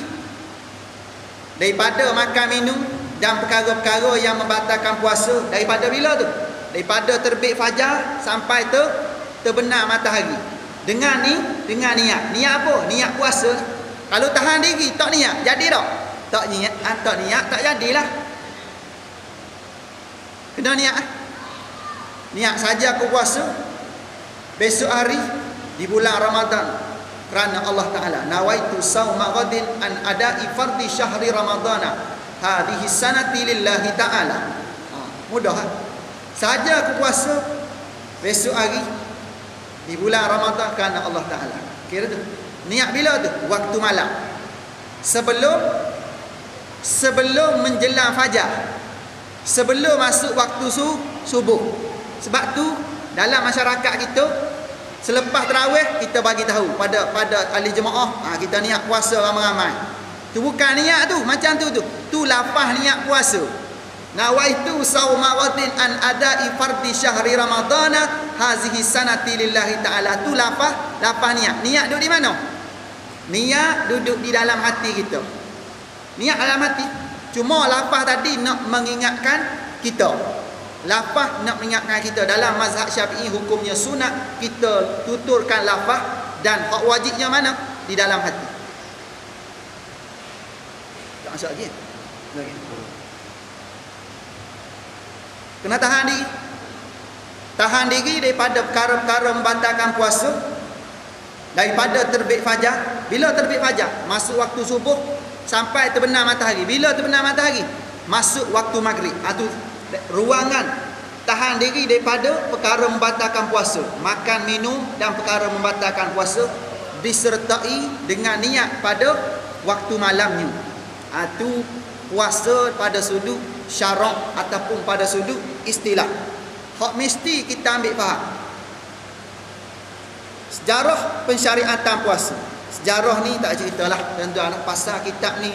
daripada makan minum dan perkara-perkara yang membatalkan puasa. Daripada bila tu? Daripada terbit fajar sampai terbenam matahari. Dengan niat. Niat apa? Niat puasa. Kalau tahan diri tak niat, jadi tak? Tak niat, tak jadilah. Kena niat. Niat saja aku puasa besok hari di bulan Ramadan kerana Allah Taala. Nawaitu sauma ghadin an ada'i fardhi syahri ramadana hadhihi sanati lillahi ta'ala. Mudah. Saja aku puasa besok hari di bulan Ramadan kerana Allah Taala. Kira tu. Niat bila tu? Waktu malam. Sebelum menjelang fajar. Sebelum masuk waktu subuh. Sebab tu dalam masyarakat kita selepas tarawih kita bagi tahu pada ahli jemaah, kita niat puasa ramai-ramai. Tu bukan niat tu, macam tu. Tu lafaz niat puasa. Nawaitu sauma ghadin an ada'i fardhi syahri ramadana hazihi sanati lillahi ta'ala. Tu lafaz niat. Niat duduk di mana? Niat duduk di dalam hati kita. Niat dalam hati. Cuma lafaz tadi nak mengingatkan kita. Lafaz nak mengingatkan kita. Dalam mazhab Syafi'i hukumnya sunat kita tuturkan lafaz, dan hak wajibnya mana? Di dalam hati. Tak masuk lagi. Kena tahan diri. Tahan diri daripada perkara-perkara membatalkan puasa. Daripada terbit fajar. Bila terbit fajar? Masuk waktu subuh sampai terbenam matahari. Bila terbenam matahari? Masuk waktu maghrib. Itu ruangan tahan diri daripada perkara membatalkan puasa. Makan, minum dan perkara membatalkan puasa disertai dengan niat pada waktu malamnya. Itu puasa pada sudut syarak ataupun pada sudut istilah. Hak mesti kita ambil faham. Sejarah pensyariatan puasa. Sejarah ni tak ceritalah tuan-tuan, pasal kitab ni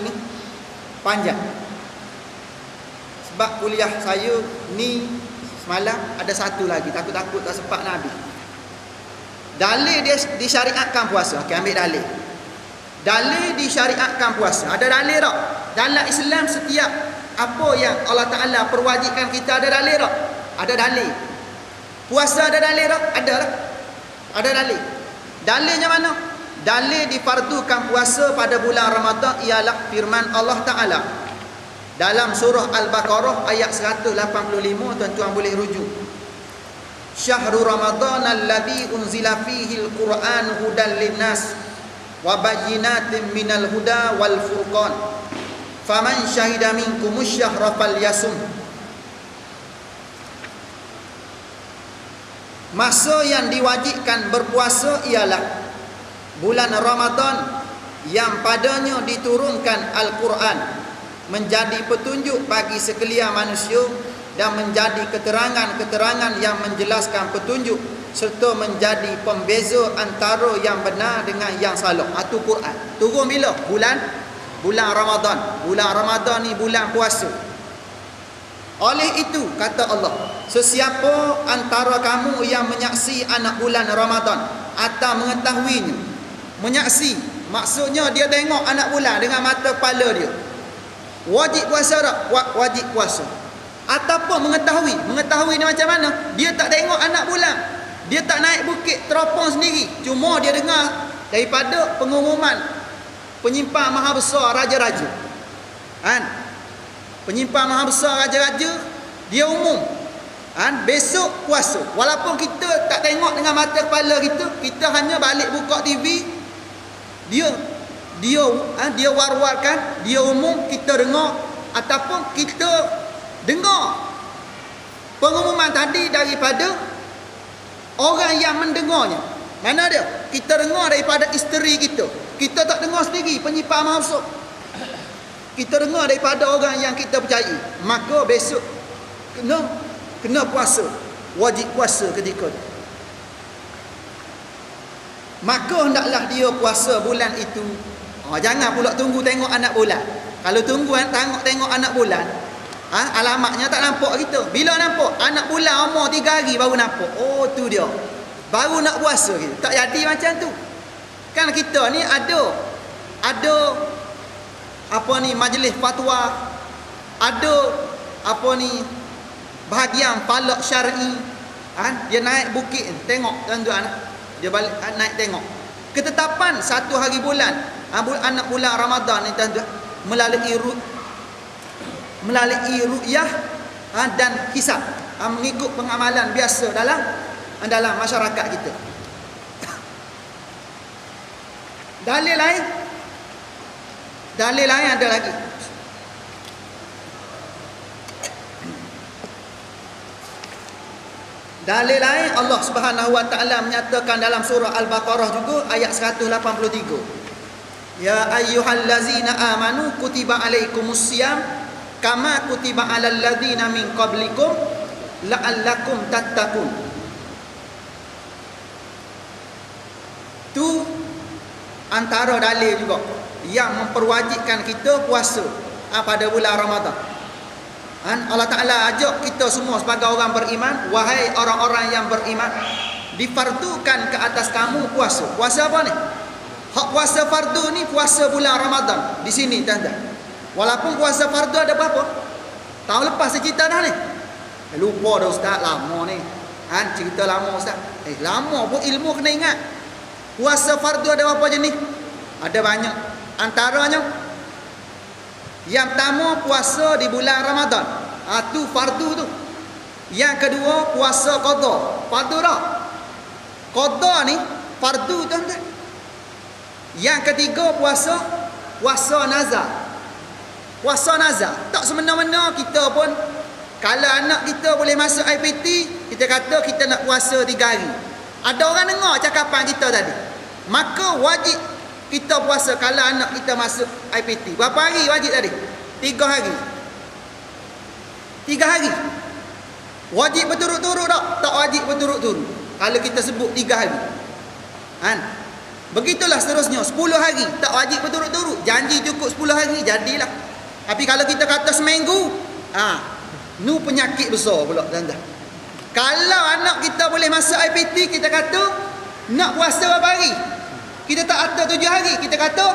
panjang. Sebab kuliah saya ni semalam ada satu lagi, takut-takut tak sempat nak habis. Dalil dia disyariatkan puasa. Okey, ambil dalil. Dalil disyariatkan puasa. Ada dalil tak? Dalam Islam setiap apa yang Allah Ta'ala perwajibkan kita ada dalil tak? Ada dalil. Puasa ada dalil tak? Ada lah. Ada dalil. Dalilnya mana? Dalil difardukan puasa pada bulan Ramadan ialah firman Allah Ta'ala dalam surah Al-Baqarah ayat 185. Tuan-tuan boleh rujuk. Syahrul Ramadan alladhi unzila fihi al-Quran hudan linnas wa bayyinatin minal huda wal furqan faman syahida minkumus syahra falyasum. Masa yang diwajibkan berpuasa ialah bulan Ramadan yang padanya diturunkan Al-Quran, menjadi petunjuk bagi sekalian manusia dan menjadi keterangan-keterangan yang menjelaskan petunjuk serta menjadi pembeza antara yang benar dengan yang salah. Itu Quran. Turun bila? Bulan Ramadan. Bulan Ramadan ni bulan puasa. Oleh itu kata Allah, sesiapa antara kamu yang menyaksi anak bulan Ramadan atau mengetahuinya. Menyaksi maksudnya dia tengok anak bulan dengan mata kepala dia. Wajib puasa tak? Wajib puasa. Ataupun mengetahui ni macam mana? Dia tak tengok anak bulan. Dia tak naik bukit teropong sendiri. Cuma dia dengar daripada pengumuman penyimpan maha besar raja-raja. Kan? Penyimpan maha besar raja-raja, dia umum. Besok puasa. Walaupun kita tak tengok dengan mata kepala kita hanya balik buka TV, dia war-warkan, dia umum, kita dengar ataupun kita dengar pengumuman tadi daripada orang yang mendengarnya. Mana dia? Kita dengar daripada isteri kita. Kita tak dengar sendiri penyimpan maha besar. Kita dengar daripada orang yang kita percayai. Maka besok kena puasa. Wajib puasa ketika itu. Maka hendaklah dia puasa bulan itu. Jangan pula tunggu tengok anak bulan. Kalau tunggu tengok anak bulan, alamatnya tak nampak kita. Bila nampak? Anak bulan umur 3 hari baru nampak. Oh tu dia. Baru nak puasa kita. Tak jadi macam tu. Kan kita ni ada majlis fatwa, ada bahagian falak syar'i. Dia naik bukit tengok tuan-tuan, dia balik naik tengok ketetapan satu hari bulan anak bulan Ramadan ni tuan-tuan melalui ru'yah dan hisab, mengikut pengamalan biasa dalam masyarakat kita. Dalil lain ada lagi. Dalil lain Allah Subhanahu wa taala menyatakan dalam surah Al-Baqarah juga ayat 183. Ya ayyuhallazina amanu kutiba alaikumusiyam kama kutiba alal ladzina min qablikum la'allakum tattaqun. Tu antara dalil juga yang memperwajibkan kita puasa pada bulan Ramadan. Allah Ta'ala ajak kita semua sebagai orang beriman, wahai orang-orang yang beriman, difardukan ke atas kamu puasa. Puasa apa ni? Hak puasa fardu ni puasa bulan Ramadan. Di sini tuan-tuan. Walaupun puasa fardu ada berapa? Tahun lepas saya cerita dah ni. Lupa dah ustaz, lama ni. Cerita lama ustaz. Lama pun ilmu kena ingat. Puasa fardu ada berapa jenis? Ada banyak. Antaranya yang pertama puasa di bulan Ramadan. Tu fardu tu. Yang kedua puasa qada. Fardu dah. Qada ni fardu tuan-tuan. Yang ketiga puasa nazar. Puasa nazar. Tak semena-mena kita pun, kalau anak kita boleh masuk IPT, kita kata kita nak puasa 3 hari. Ada orang dengar cakapan kita tadi. Maka wajib kita puasa kalau anak kita masuk IPT. Berapa hari wajib tadi? 3 hari. 3 hari. Wajib berturut-turut tak? Tak wajib berturut-turut. Kalau kita sebut 3 hari. Begitulah seterusnya. 10 hari. Tak wajib berturut-turut. Janji cukup 10 hari. Jadilah. Tapi kalau kita kata seminggu, nu penyakit besar pula tuan-tuan. Kalau anak kita boleh masuk IPT, kita kata nak puasa berapa hari? Kita tak kata 7 hari, kita kata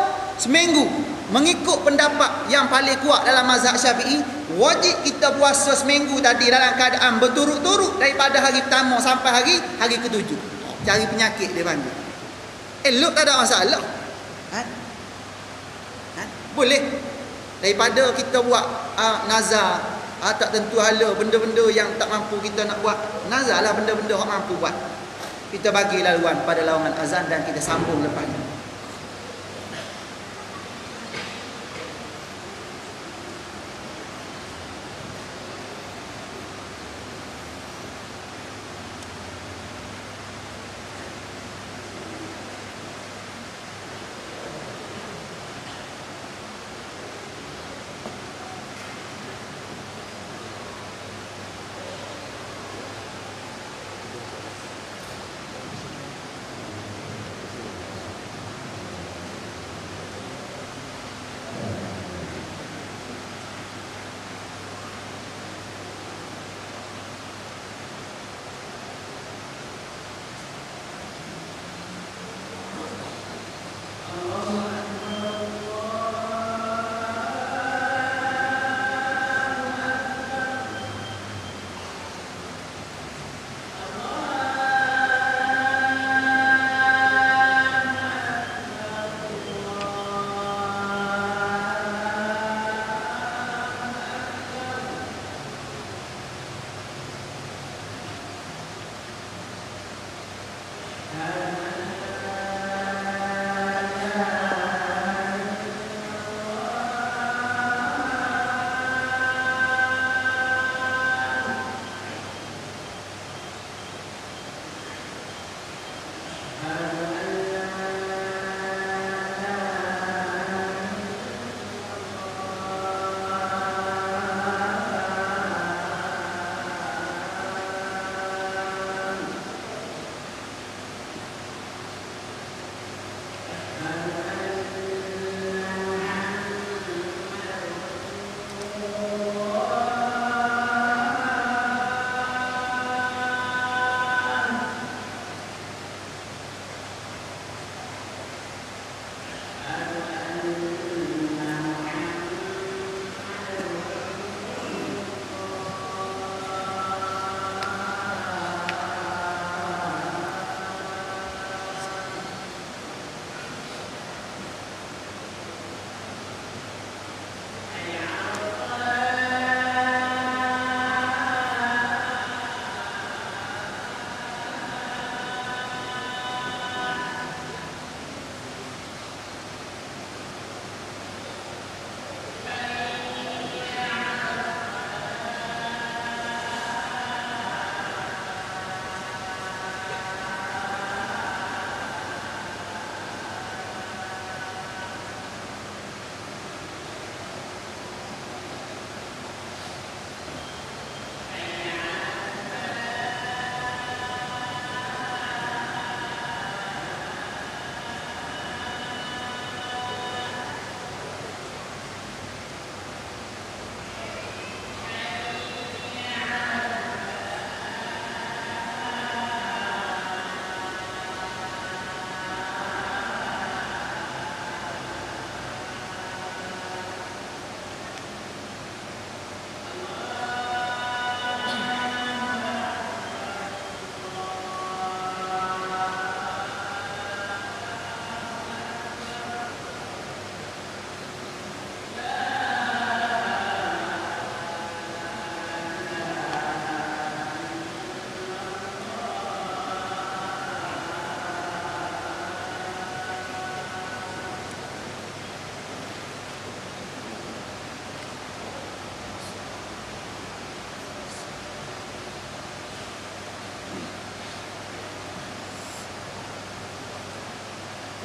seminggu. Mengikut pendapat yang paling kuat dalam mazhab Syafi'i, wajib kita puasa seminggu tadi dalam keadaan berturut-turut daripada hari pertama sampai hari ke-7. Cari penyakit dia panggil. Elok tak ada masalah. Boleh. Daripada kita buat nazar, tak tentu hala benda-benda yang tak mampu kita nak buat. Nazar lah benda-benda yang mampu buat. Kita bagi laluan pada lawangan azan dan kita sambung lepas ni.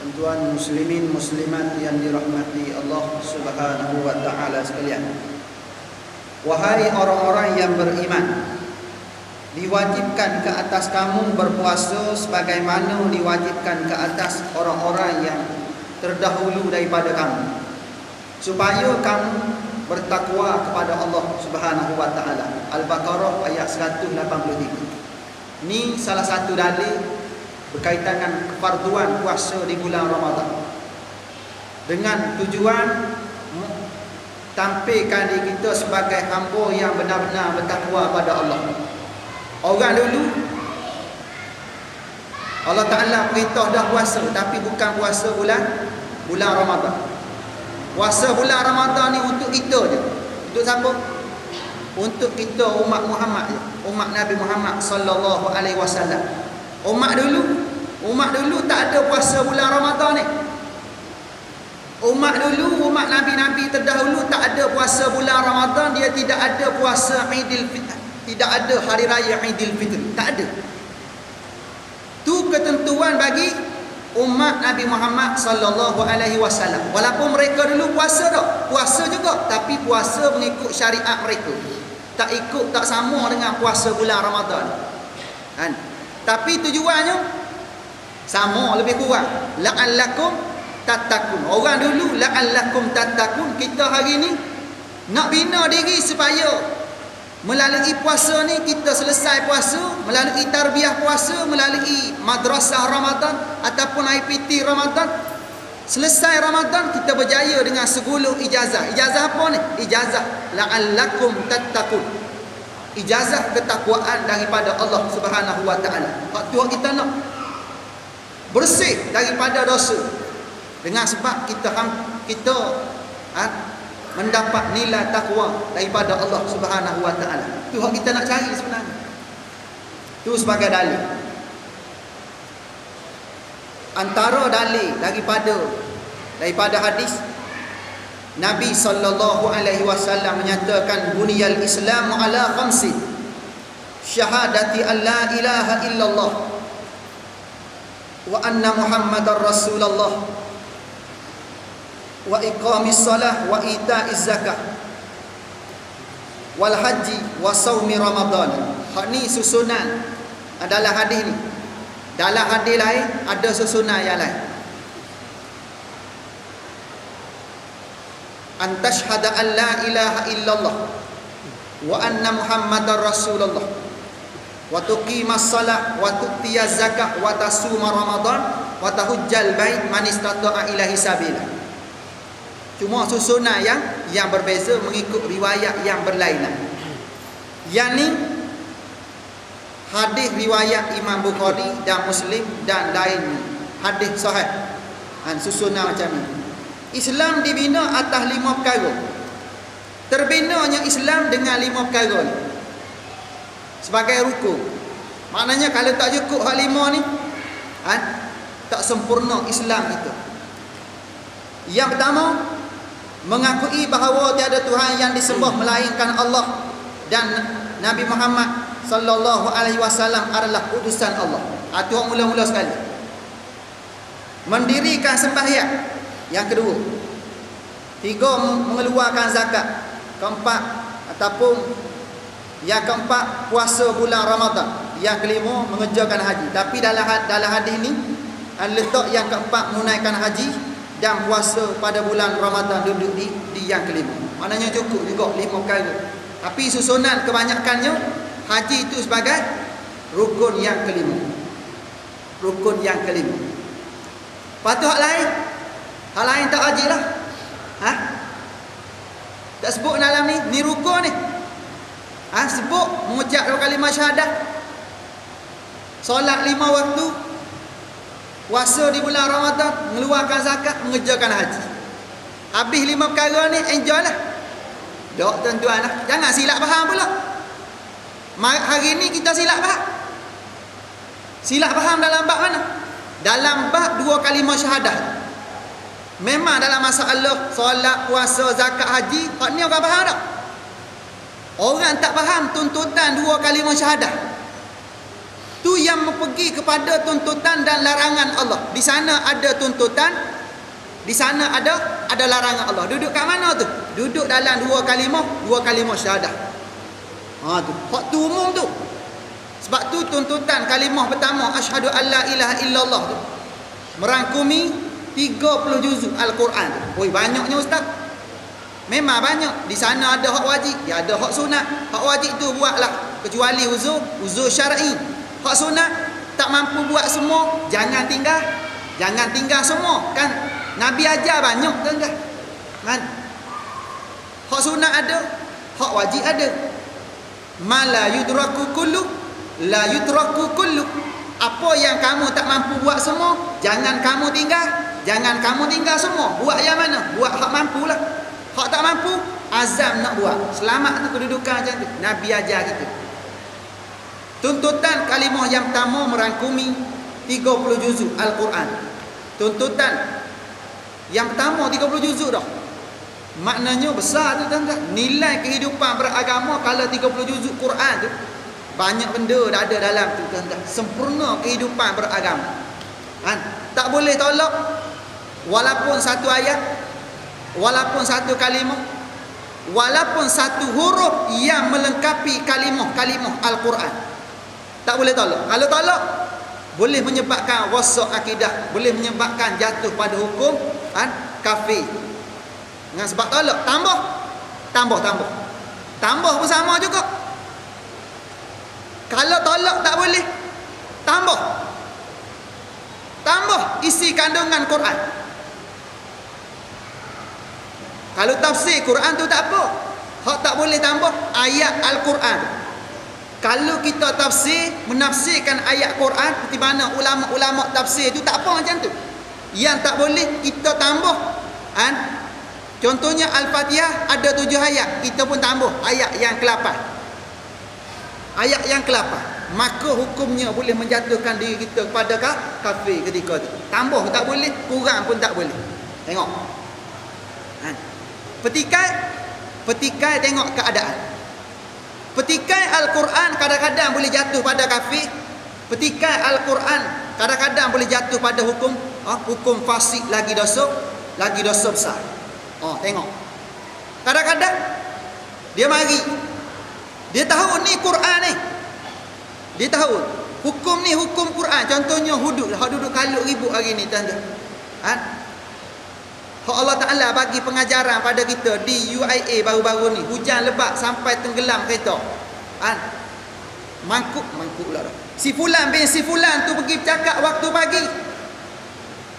Tuan-tuan muslimin muslimat yang dirahmati Allah Subhanahu wa taala sekalian. Wahai orang-orang yang beriman, diwajibkan ke atas kamu berpuasa sebagaimana diwajibkan ke atas orang-orang yang terdahulu daripada kamu, supaya kamu bertakwa kepada Allah Subhanahu wa taala. Al-Baqarah ayat 183. Ini salah satu dalil berkaitan dengan kefarduan puasa di bulan Ramadan, dengan tujuan tampilkan diri kita sebagai hamba yang benar-benar bertakwa pada Allah. Orang dulu Allah Ta'ala perintah dah puasa, tapi bukan puasa bulan Ramadan. Puasa bulan Ramadan ni untuk kita je. Untuk siapa? Untuk kita umat Muhammad, umat Nabi Muhammad sallallahu alaihi wasallam. Umat dulu tak ada puasa bulan Ramadan ni. Umat Nabi-Nabi terdahulu tak ada puasa bulan Ramadan. Dia tidak ada puasa Aidil Fitr, tidak ada hari raya Aidil Fitr, tak ada. Tu ketentuan bagi umat Nabi Muhammad sallallahu alaihi wasallam. Walaupun mereka dulu puasa dah, puasa juga, tapi puasa mengikut syariat mereka. Tak sama dengan puasa bulan Ramadan. Kan? Tapi tujuannya sama lebih kurang. La'allakum tattaqun. Orang dulu la'allakum tattaqun. Kita hari ni nak bina diri supaya melalui puasa ni kita selesai puasa, melalui tarbiyah puasa, melalui madrasah Ramadan ataupun IPT Ramadan, selesai Ramadan kita berjaya dengan 10 ijazah. Ijazah apa ni? Ijazah la'allakum tattaqun. Ijazah ketakwaan daripada Allah Subhanahu wa taala. Hak tu kita nak bersih daripada dosa, dengan sebab kita mendapat nilai takwa daripada Allah Subhanahu wa taala. Tu hak kita nak cari sebenarnya. Tu sebagai dalil. Antara dalil daripada hadis Nabi sallallahu alaihi wasallam menyatakan buniyal Islamu ala khamsin: syahadati an la ilaha illallah wa anna Muhammadar Rasulullah wa iqamis salah wa ita'iz zakah wal haji wa saumi Ramadan. Hak ni susunan adalah hadis ni. Dalam hadis lain ada susunan yang lain. Antashhada an la ilaha illallah wa anna Muhammadar Rasulullah wa tuqimas salah wa tu'tiyaz zakah wa tasuma Ramadan wa tahujjal bait man istata'a ilaihi sabila. Cuma susunan yang berbeza mengikut riwayat yang berlainan. Yang ni hadis riwayat Imam Bukhari dan Muslim dan lain hadis sahih. Susunan macam ni. Islam dibina atas 5 perkara. Terbinanya Islam dengan 5 perkara ni sebagai rukun. Maknanya kalau tak cukup hak 5 ni, tak sempurna Islam itu. Yang pertama, mengakui bahawa tiada Tuhan yang disembah melainkan Allah dan Nabi Muhammad sallallahu alaihi wasallam adalah utusan Allah. Itu mula-mula sekali. Mendirikan sembahyang. Yang kedua, 3 mengeluarkan zakat. Yang keempat puasa bulan Ramadan. Yang kelima mengerjakan haji. Tapi dalam hadis ni letak yang keempat menunaikan haji dan puasa pada bulan Ramadan duduk di yang kelima. Maknanya cukup juga 5 perkara. Tapi susunan kebanyakannya haji itu sebagai rukun yang kelima. Rukun yang kelima. Patut hal lain tak haji lah. Tak sebut dalam ni rukun ni. Sebut mengucap 2 kalimah syahadah, solat 5 waktu, puasa di bulan Ramadan, mengeluarkan zakat, mengerjakan haji. Habis 5 perkara ni, enjoy lah. Dok tuan-tuan lah. Jangan silap faham pula. Hari ni kita silap faham. Silap faham dalam bab mana? Dalam bab 2 kalimah syahadah. Memang dalam masalah solat, puasa, zakat, haji, hak ni orang faham tak? Orang tak faham tuntutan 2 kalimah syahadah. Tu yang pergi kepada tuntutan dan larangan Allah. Di sana ada tuntutan, di sana ada larangan Allah. Duduk kat mana tu? Duduk dalam dua kalimah syahadah. Tu hak tu umum tu. Sebab tu tuntutan kalimah pertama asyhadu alla ilaha illallah tu merangkumi 30 juzuk Al-Quran tu. Oi, banyaknya ustaz. Memang banyak. Di sana ada hak wajib, dia ada hak sunat. Hak wajib tu buatlah kecuali uzur syar'i. Hak sunat tak mampu buat semua, jangan tinggal semua. Kan Nabi ajar banyak tuan-tuan. Kan? Hak sunat ada, hak wajib ada. Mala yudraku kullu la yudraku kullu. Apa yang kamu tak mampu buat semua, jangan kamu tinggal semua. Buat yang mana? Buat hak mampulah. Hak tak mampu, azam nak buat. Selamat tu kedudukan macam tu. Nabi ajar kita. Tuntutan kalimah yang pertama merangkumi 30 juzuk Al-Quran. Tuntutan yang pertama 30 juzuk dah. Maknanya besar tu tuan-tuan. Nilai kehidupan beragama kalau 30 juzuk Quran tu, banyak benda dah ada dalam tu tuan-tuan. Sempurna kehidupan beragama. Tak boleh tolak walaupun satu ayat, walaupun satu kalimah, walaupun satu huruf yang melengkapi kalimah Al-Quran. Tak boleh tolak. Kalau tolak, boleh menyebabkan rosak akidah, boleh menyebabkan jatuh pada hukum kafir. Dengan sebab tolak, tambah pun sama juga. Kalau tolak tak boleh, tambah isi kandungan Quran. Kalau tafsir Quran tu tak apa. Hak tak boleh tambah ayat Al-Quran. Kalau kita tafsir, menafsirkan ayat Quran seperti mana ulama-ulama tafsir tu, tak apa macam tu. Yang tak boleh kita tambah. Contohnya Al-Fatihah ada 7 ayat, kita pun tambah ayat yang ke-8. Ayat yang ke-8. Maka hukumnya boleh menjatuhkan diri kita kepada kafir ketika tu. Tambah tak boleh, kurang pun tak boleh. Tengok. Petikai tengok keadaan. Petikai Al-Quran kadang-kadang boleh jatuh pada kafir. Petikai Al-Quran kadang-kadang boleh jatuh pada hukum fasik, lagi dosa besar. Tengok. Kadang-kadang dia mari, dia tahu ni Quran ni, dia tahu hukum ni hukum Quran. Contohnya hudud kaluk ribut hari ni tuan-tuan. Allah Ta'ala bagi pengajaran pada kita di UIA baru-baru ni. Hujan lebat sampai tenggelam kereta. Mangkuk pula dah. Si fulan bin si fulan tu pergi bercakap waktu pagi.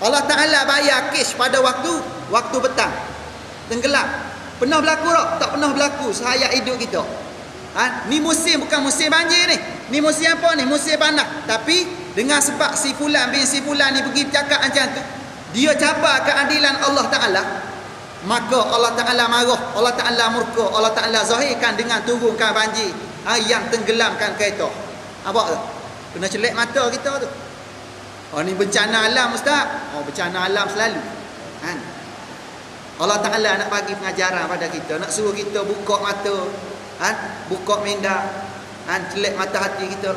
Allah Ta'ala bayar kes pada waktu petang. Tenggelam. Pernah berlaku tak? Tak pernah berlaku sehayat hidup kita. Ni musim bukan musim banjir ni. Ni musim apa ni? Musim panas. Tapi dengan sebab si fulan bin si fulan ni pergi bercakap macam tu, dia cabar keadilan Allah Ta'ala, maka Allah Ta'ala marah, Allah Ta'ala murka, Allah Ta'ala zahirkan dengan turunkan banjir yang tenggelamkan kereta. Apa tu? Kena celek mata kita tu. Ni bencana alam ustaz. Bencana alam selalu. Allah Ta'ala nak bagi pengajaran pada kita, nak suruh kita buka mata, buka minda, celek mata hati kita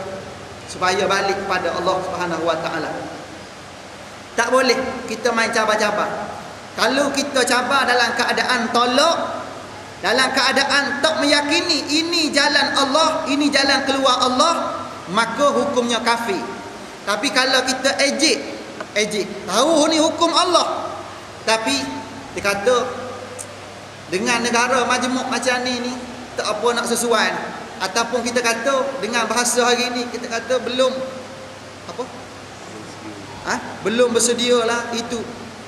supaya balik kepada Allah Subhanahu Wa Ta'ala. Tak boleh kita main cabar-cabar. Kalau kita cabar dalam keadaan tolak, dalam keadaan tak meyakini ini jalan Allah, ini jalan keluar Allah, maka hukumnya kafir. Tapi kalau kita ejek, tahu ni hukum Allah, tapi dia kata dengan negara majmuk macam ni tak apa nak sesuai. Ataupun kita kata dengan bahasa hari ni, kita kata belum belum bersedia lah itu.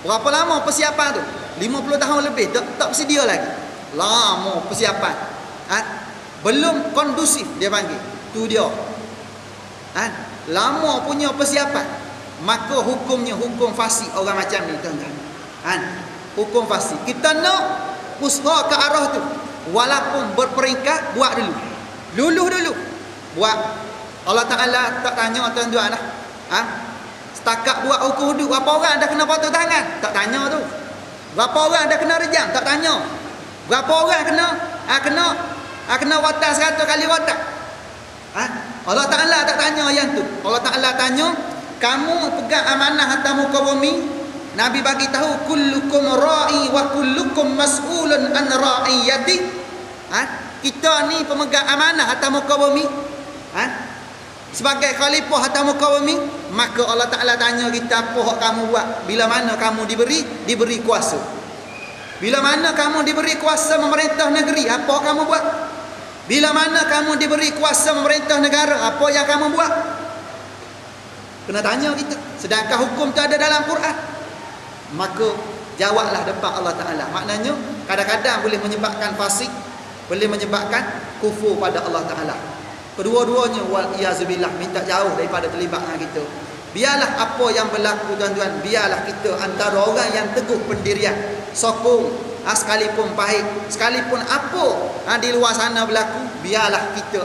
Berapa lama persiapan tu? 50 tahun lebih tak bersedia lagi. Lama persiapan. Belum kondusif dia panggil. Tu dia. Lama punya persiapan. Maka hukumnya hukum fasik orang macam ni tuan-tuan. Hukum fasik. Kita nak usaha ke arah tu. Walaupun berperingkat, buat dulu. Luluh dulu. Buat. Allah Ta'ala tak tanya tuan-tuan lah. Setakat buat hukum hudud, berapa orang dah kena potong tangan? Tak tanya tu. Berapa orang dah kena rejam? Tak tanya. Berapa orang kena watak 100 kali watak? Allah Ta'ala tak tanya yang tu. Allah Ta'ala tanya, kamu pegang amanah atas muka bumi. Nabi bagi tahu, kullukum ra'i wa kullukum mas'ulun an ra'iyati. Kita ni pemegang amanah atas muka bumi. Sebagai khalifah atas muka bumi, maka Allah Ta'ala tanya kita, apa hak kamu buat bila mana kamu diberi kuasa. Bila mana kamu diberi kuasa memerintah negeri, apa kamu buat? Bila mana kamu diberi kuasa memerintah negara, apa yang kamu buat? Kena tanya kita. Sedangkan hukum tu ada dalam Quran. Maka jawablah depan Allah Ta'ala. Maknanya kadang-kadang boleh menyebabkan fasik, boleh menyebabkan kufur pada Allah Ta'ala. Kedua-duanya wal-iyazubillah, minta jauh daripada terlibat dengan kita. Biarlah apa yang berlaku tuan-tuan, biarlah kita antara orang yang teguh pendirian, sokong, sekalipun pahit, sekalipun apa di luar sana berlaku, biarlah kita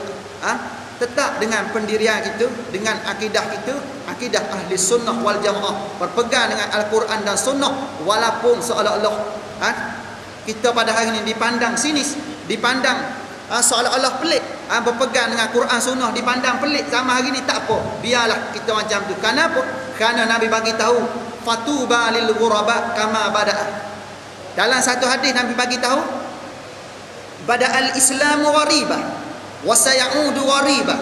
tetap dengan pendirian kita, dengan akidah kita, akidah ahli sunnah wal jamaah, berpegang dengan Al-Quran dan sunnah. Walaupun seolah-olah kita pada hari ini dipandang sinis, dipandang seolah-olah pelik, berpegang dengan Quran sunnah dipandang pelik sama hari ni, tak apa, biarlah kita macam tu. Kenapa? Kerana Nabi bagi tahu, fatuba lil ghuraba kama bada'a. Dalam satu hadis Nabi bagi tahu, bada'al islamu ghariba wa sayaudu ghariba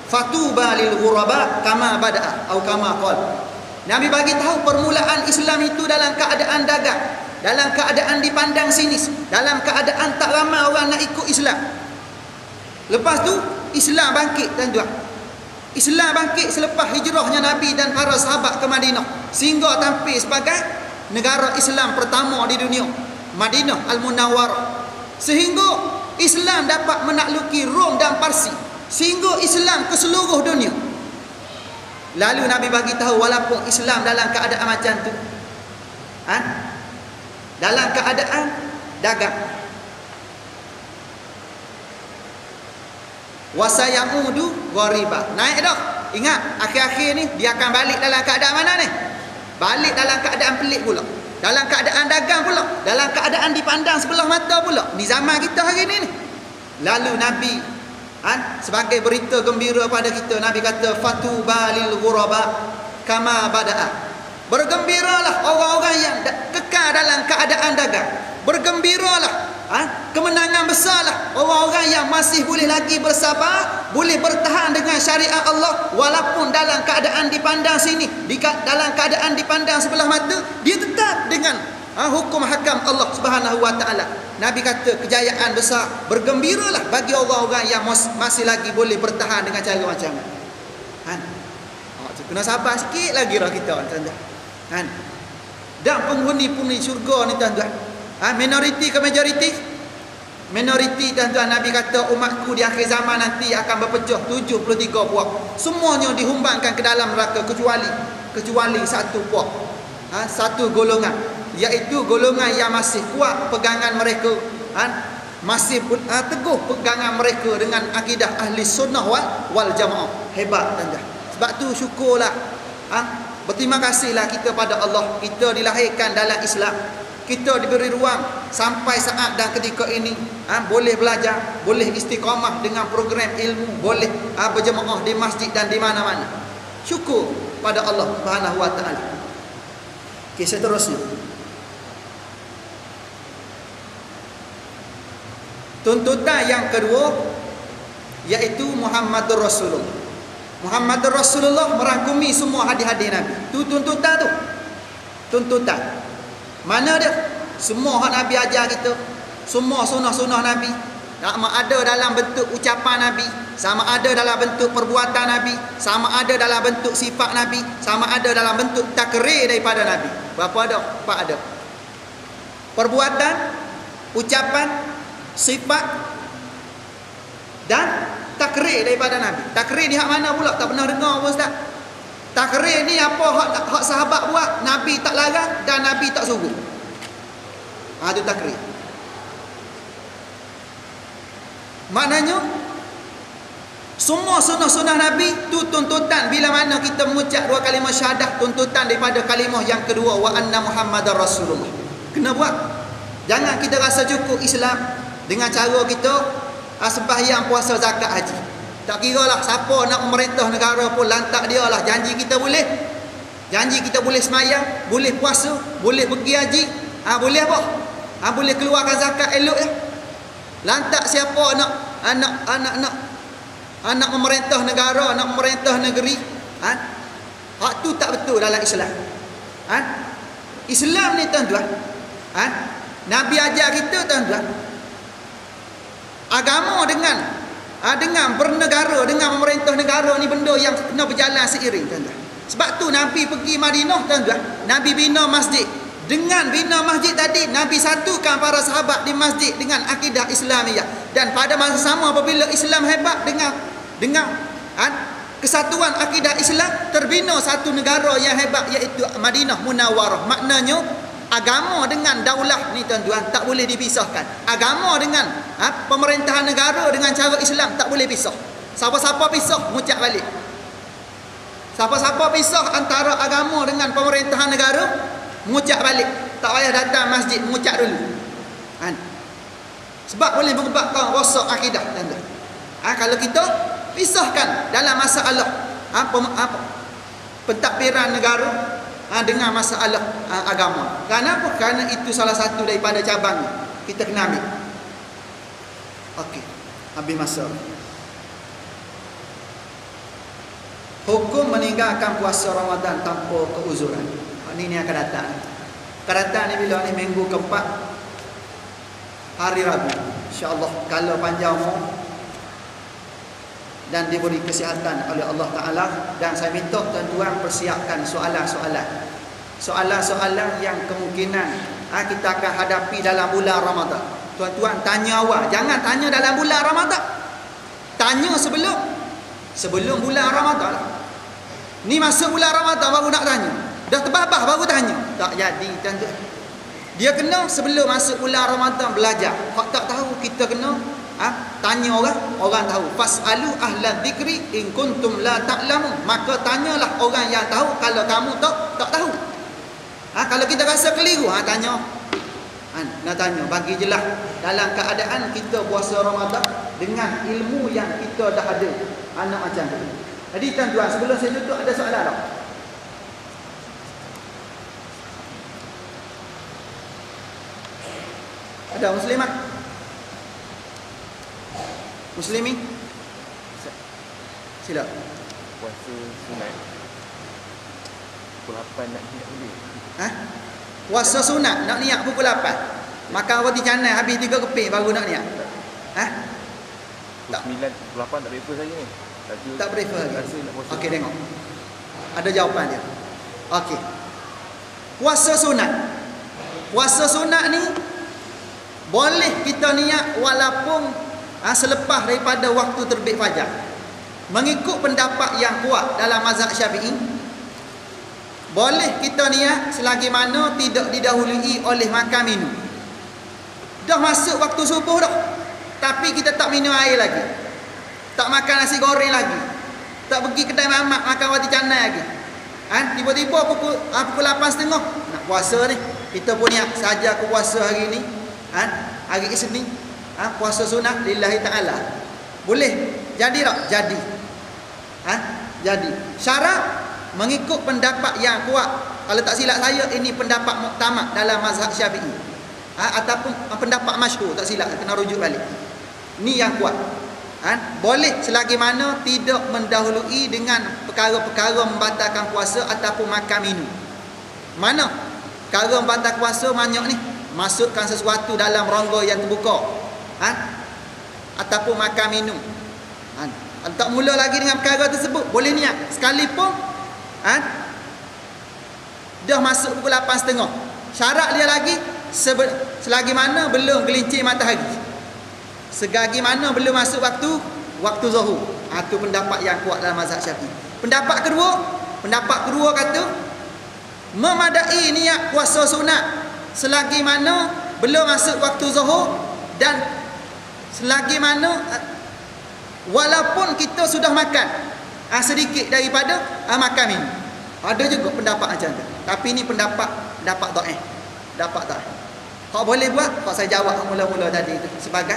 fatuba lil ghuraba kama bada'a atau kama qala. Nabi bagi tahu permulaan Islam itu dalam keadaan dagang, dalam keadaan dipandang sinis, dalam keadaan tak ramai orang nak ikut Islam. Lepas tu Islam bangkit tuan-tuan. Islam bangkit selepas hijrahnya Nabi dan para sahabat ke Madinah, sehingga tampil sebagai negara Islam pertama di dunia, Madinah Al-Munawwarah. Sehingga Islam dapat menakluki Rom dan Parsi, sehingga Islam ke seluruh dunia. Lalu Nabi bagi tahu, walaupun Islam dalam keadaan macam tu, dalam keadaan dagang, wasayaudu ghariba, naik dah. Ingat, akhir-akhir ni dia akan balik dalam keadaan mana ni? Balik dalam keadaan pelik pula, dalam keadaan dagang pula, dalam keadaan dipandang sebelah mata pula. Di zaman kita hari ni. Lalu Nabi sebagai berita gembira pada kita, Nabi kata, fatuba lil ghuraba kama bada'a. Bergembiralah orang-orang yang kekal dalam keadaan dagang. Bergembiralah, kemenangan besarlah orang-orang yang masih boleh lagi bersabar, boleh bertahan dengan syariat Allah, walaupun dalam keadaan dipandang sini, dalam keadaan dipandang sebelah mata, dia tetap dengan hukum hakam Allah Subhanahu wa taala. Nabi kata kejayaan besar, bergembiralah bagi orang-orang yang masih lagi boleh bertahan dengan cara macam ni. Kena sabar sikit lagi lah kita, tuan-tuan. Dan penghuni-penghuni syurga ni, tuan-tuan, minoriti ke majoriti? Minoriti, tuan-tuan. Nabi kata umatku di akhir zaman nanti akan berpecah 73 puak. Semuanya dihumbangkan ke dalam neraka kecuali satu puak, satu golongan, iaitu golongan yang masih kuat pegangan mereka, masih teguh pegangan mereka dengan akidah ahli sunnah wal jamaah. Hebat, tuan-tuan. Sebab tu syukurlah, berterima kasihlah kita pada Allah, kita dilahirkan dalam Islam. Kita diberi ruang sampai saat dan ketika ini, boleh belajar, boleh istiqamah dengan program ilmu, boleh berjemaah di masjid dan di mana-mana. Syukur pada Allah Subhanahu wa taala. Okey, seterusnya, tuntutan yang kedua iaitu Muhammadur Rasulullah. Muhammadur Rasulullah merangkumi semua hadis-hadis Nabi. Tu tuntutan tu. Tuntutan. Mana dia? Semua hak Nabi ajar kita, semua sunnah-sunnah Nabi, sama ada dalam bentuk ucapan Nabi, sama ada dalam bentuk perbuatan Nabi, sama ada dalam bentuk sifat Nabi, sama ada dalam bentuk takrir daripada Nabi. Berapa ada? 4 ada. Perbuatan, ucapan, sifat dan takrir daripada Nabi. Takrir ni hak mana pula? Tak pernah dengar pun, Ustaz. Takrir ni apa hak sahabat buat, Nabi tak larang dan Nabi tak suruh. Itu takrir. Maknanya semua sunnah-sunnah Nabi tu tuntutan. Bila mana kita mengucap 2 kalimah syahadah, tuntutan daripada kalimah yang kedua, wa anna Muhammadar Rasulullah. Kena buat. Jangan kita rasa cukup Islam dengan cara kita sembahyang, puasa, zakat, haji. Tak kira lah siapa nak memerintah negara pun lantak dia lah. Janji kita boleh. Janji kita boleh semayang, boleh puasa, boleh pergi haji. Boleh apa? Boleh keluarkan zakat elok ya. Lantak siapa nak memerintah negara, nak memerintah negeri. Hak tu tak betul dalam Islam. Islam ni tuan-tuan, Nabi ajar kita tuan-tuan, agama dengan bernegara, dengan memerintah negara ni benda yang kena berjalan seiring tuan-tuan. Sebab tu Nabi pergi Madinah tuan-tuan, Nabi bina masjid. Dengan bina masjid tadi, Nabi satukan para sahabat di masjid dengan akidah Islamiyah. Dan pada masa sama apabila Islam hebat dengan kesatuan akidah Islam, terbina satu negara yang hebat, iaitu Madinah Munawwarah. Maknanya agama dengan daulah ni tuan-tuan tak boleh dipisahkan. Agama dengan pemerintahan negara dengan cara Islam tak boleh pisah. Siapa-siapa pisah, mucak balik. Siapa-siapa pisah antara agama dengan pemerintahan negara, mucak balik. Tak payah datang masjid, mucak dulu. Sebab boleh menyebabkan rosak akidah tuan-tuan. Kalau kita pisahkan dalam masalah pentadbiran negara dengan masalah agama. Kenapa? Kerana itu salah satu daripada cabang kita kena ambil. Okey, habis masa. Hukum meninggalkan puasa Ramadan tanpa keuzuran. Ini akan datang. Akan datang ni bila ni minggu keempat, hari Rabu. InsyaAllah kalau panjang umur dan diberi kesihatan oleh Allah Ta'ala. Dan saya minta tuan-tuan persiapkan soalan-soalan. Soalan-soalan yang kemungkinan kita akan hadapi dalam bulan Ramadan. Tuan-tuan tanya awal. Jangan tanya dalam bulan Ramadan. Tanya sebelum bulan Ramadan. Ni masuk bulan Ramadan baru nak tanya. Dah terbabah baru tanya. Tak jadi tuan-tuan. Dia kena sebelum masuk bulan Ramadan belajar. Hak tak tahu kita kena tanya orang tahu. Fasalu ahla dzikri in kuntum la ta'lamun. Maka tanyalah orang yang tahu kalau kamu tak tahu. Kalau kita rasa keliru, tanya. Nak tanya, bagi jelas dalam keadaan kita puasa Ramadan dengan ilmu yang kita dah ada. Anak macam tu. Jadi tuan-tuan, sebelum saya tutup ada soalan tak? Ada muslimat? Muslimin? Sila. Puasa sunat pukul 8 nak niat boleh? Puasa sunat nak niat pukul 8. Makan roti canai habis 3 keping baru nak niat. Tak. 9 pukul 8 tak breakfast lagi ni. Tak breakfast lagi. Okey, tengok. Ada jawapan dia. Okey. Puasa sunat. Puasa sunat ni boleh kita niat walaupun selepas daripada waktu terbit fajar. Mengikut pendapat yang kuat dalam mazhab Syafi'i, boleh kita niat selagi mana tidak didahului oleh makan minum. Dah masuk waktu subuh dah, tapi kita tak minum air lagi, tak makan nasi goreng lagi, tak pergi kedai mamak makan roti canai lagi. Tiba-tiba pukul 8.30 nak puasa ni. Kita pun niat saja aku puasa hari ni, hari Isnin, puasa sunat lillahi ta'ala. Boleh? Jadi tak? Jadi. Jadi. Syarat mengikut pendapat yang kuat. Kalau tak silap saya, ini pendapat muktamad dalam mazhab Syafi'i. Ataupun pendapat masyhur, tak silap, kena rujuk balik. Ni yang kuat. Boleh selagi mana tidak mendahului dengan perkara-perkara membatalkan puasa ataupun makan minum. Mana? Perkara membatalkan puasa banyak ni. Masukkan sesuatu dalam rongga yang terbuka, ataupun makan minum. Tak mula lagi dengan perkara tersebut, boleh niat sekalipun dah masuk pukul 8.30. Syarat dia lagi selagi mana belum gelincir matahari, selagi mana belum masuk waktu zuhur. Itu pendapat yang kuat dalam mazhab Syafi'i. Pendapat kedua kata memadai niat puasa sunat selagi mana belum masuk waktu zuhur, dan selagi mana walaupun kita sudah makan sedikit daripada makan minum. Ada juga pendapat macam tu, tapi ini pendapat dhaif. Hak boleh buat, hak saya jawab mula-mula tadi tu sebagai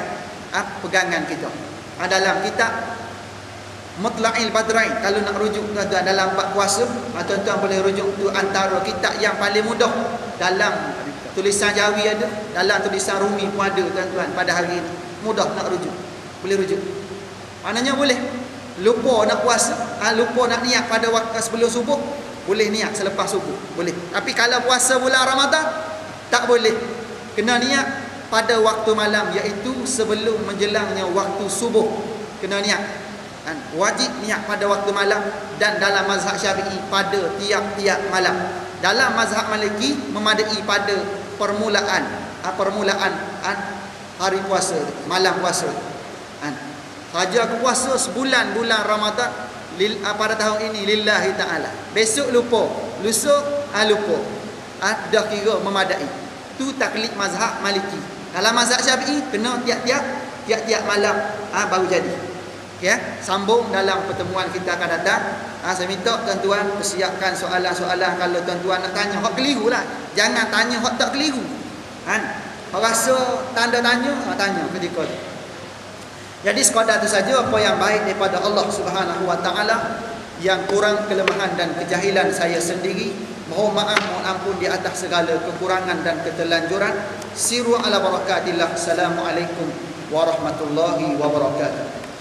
pegangan kita. Dalam kitab Mutla'il Badrain. Kalau nak rujuk tuan-tuan dalam bab puasa, tuan-tuan boleh rujuk tu antara kitab yang paling mudah. Dalam tulisan Jawi ada, dalam tulisan Rumi pun ada tuan-tuan pada hari ini. Mudah nak rujuk. Boleh rujuk. Maknanya boleh. Lupa nak puasa, lupa nak niat pada waktu sebelum subuh, boleh niat selepas subuh. Boleh. Tapi kalau puasa bulan Ramadan, tak boleh. Kena niat pada waktu malam, iaitu sebelum menjelangnya waktu subuh. Kena niat. Wajib niat pada waktu malam, dan dalam mazhab Syafi'i pada tiap-tiap malam. Dalam mazhab Maliki memadai pada permulaan hari puasa, malam puasa. Saja aku puasa sebulan bulan Ramadan pada tahun ini lillahi ta'ala. Besok lupa, lusa lupa. Dah kira memadai. Tu taklid mazhab Maliki. Dalam mazhab Syafi'i kena tiap-tiap malam baru jadi. Ya, sambung dalam pertemuan kita akan datang. Saya minta tuan-tuan persiapkan soalan-soalan kalau tuan-tuan nak tanya. Hak keliru lah. Jangan tanya hak tak keliru. Hak rasa tanda tanya, tanya ketika tu. Jadi sekadar itu saja apa yang baik daripada Allah Subhanahu Wa Taala, yang kurang kelemahan dan kejahilan saya sendiri. Mohon maaf, mohon ampun di atas segala kekurangan dan ketelanjuran. Siru ala barakatillah. Assalamualaikum warahmatullahi wabarakatuh.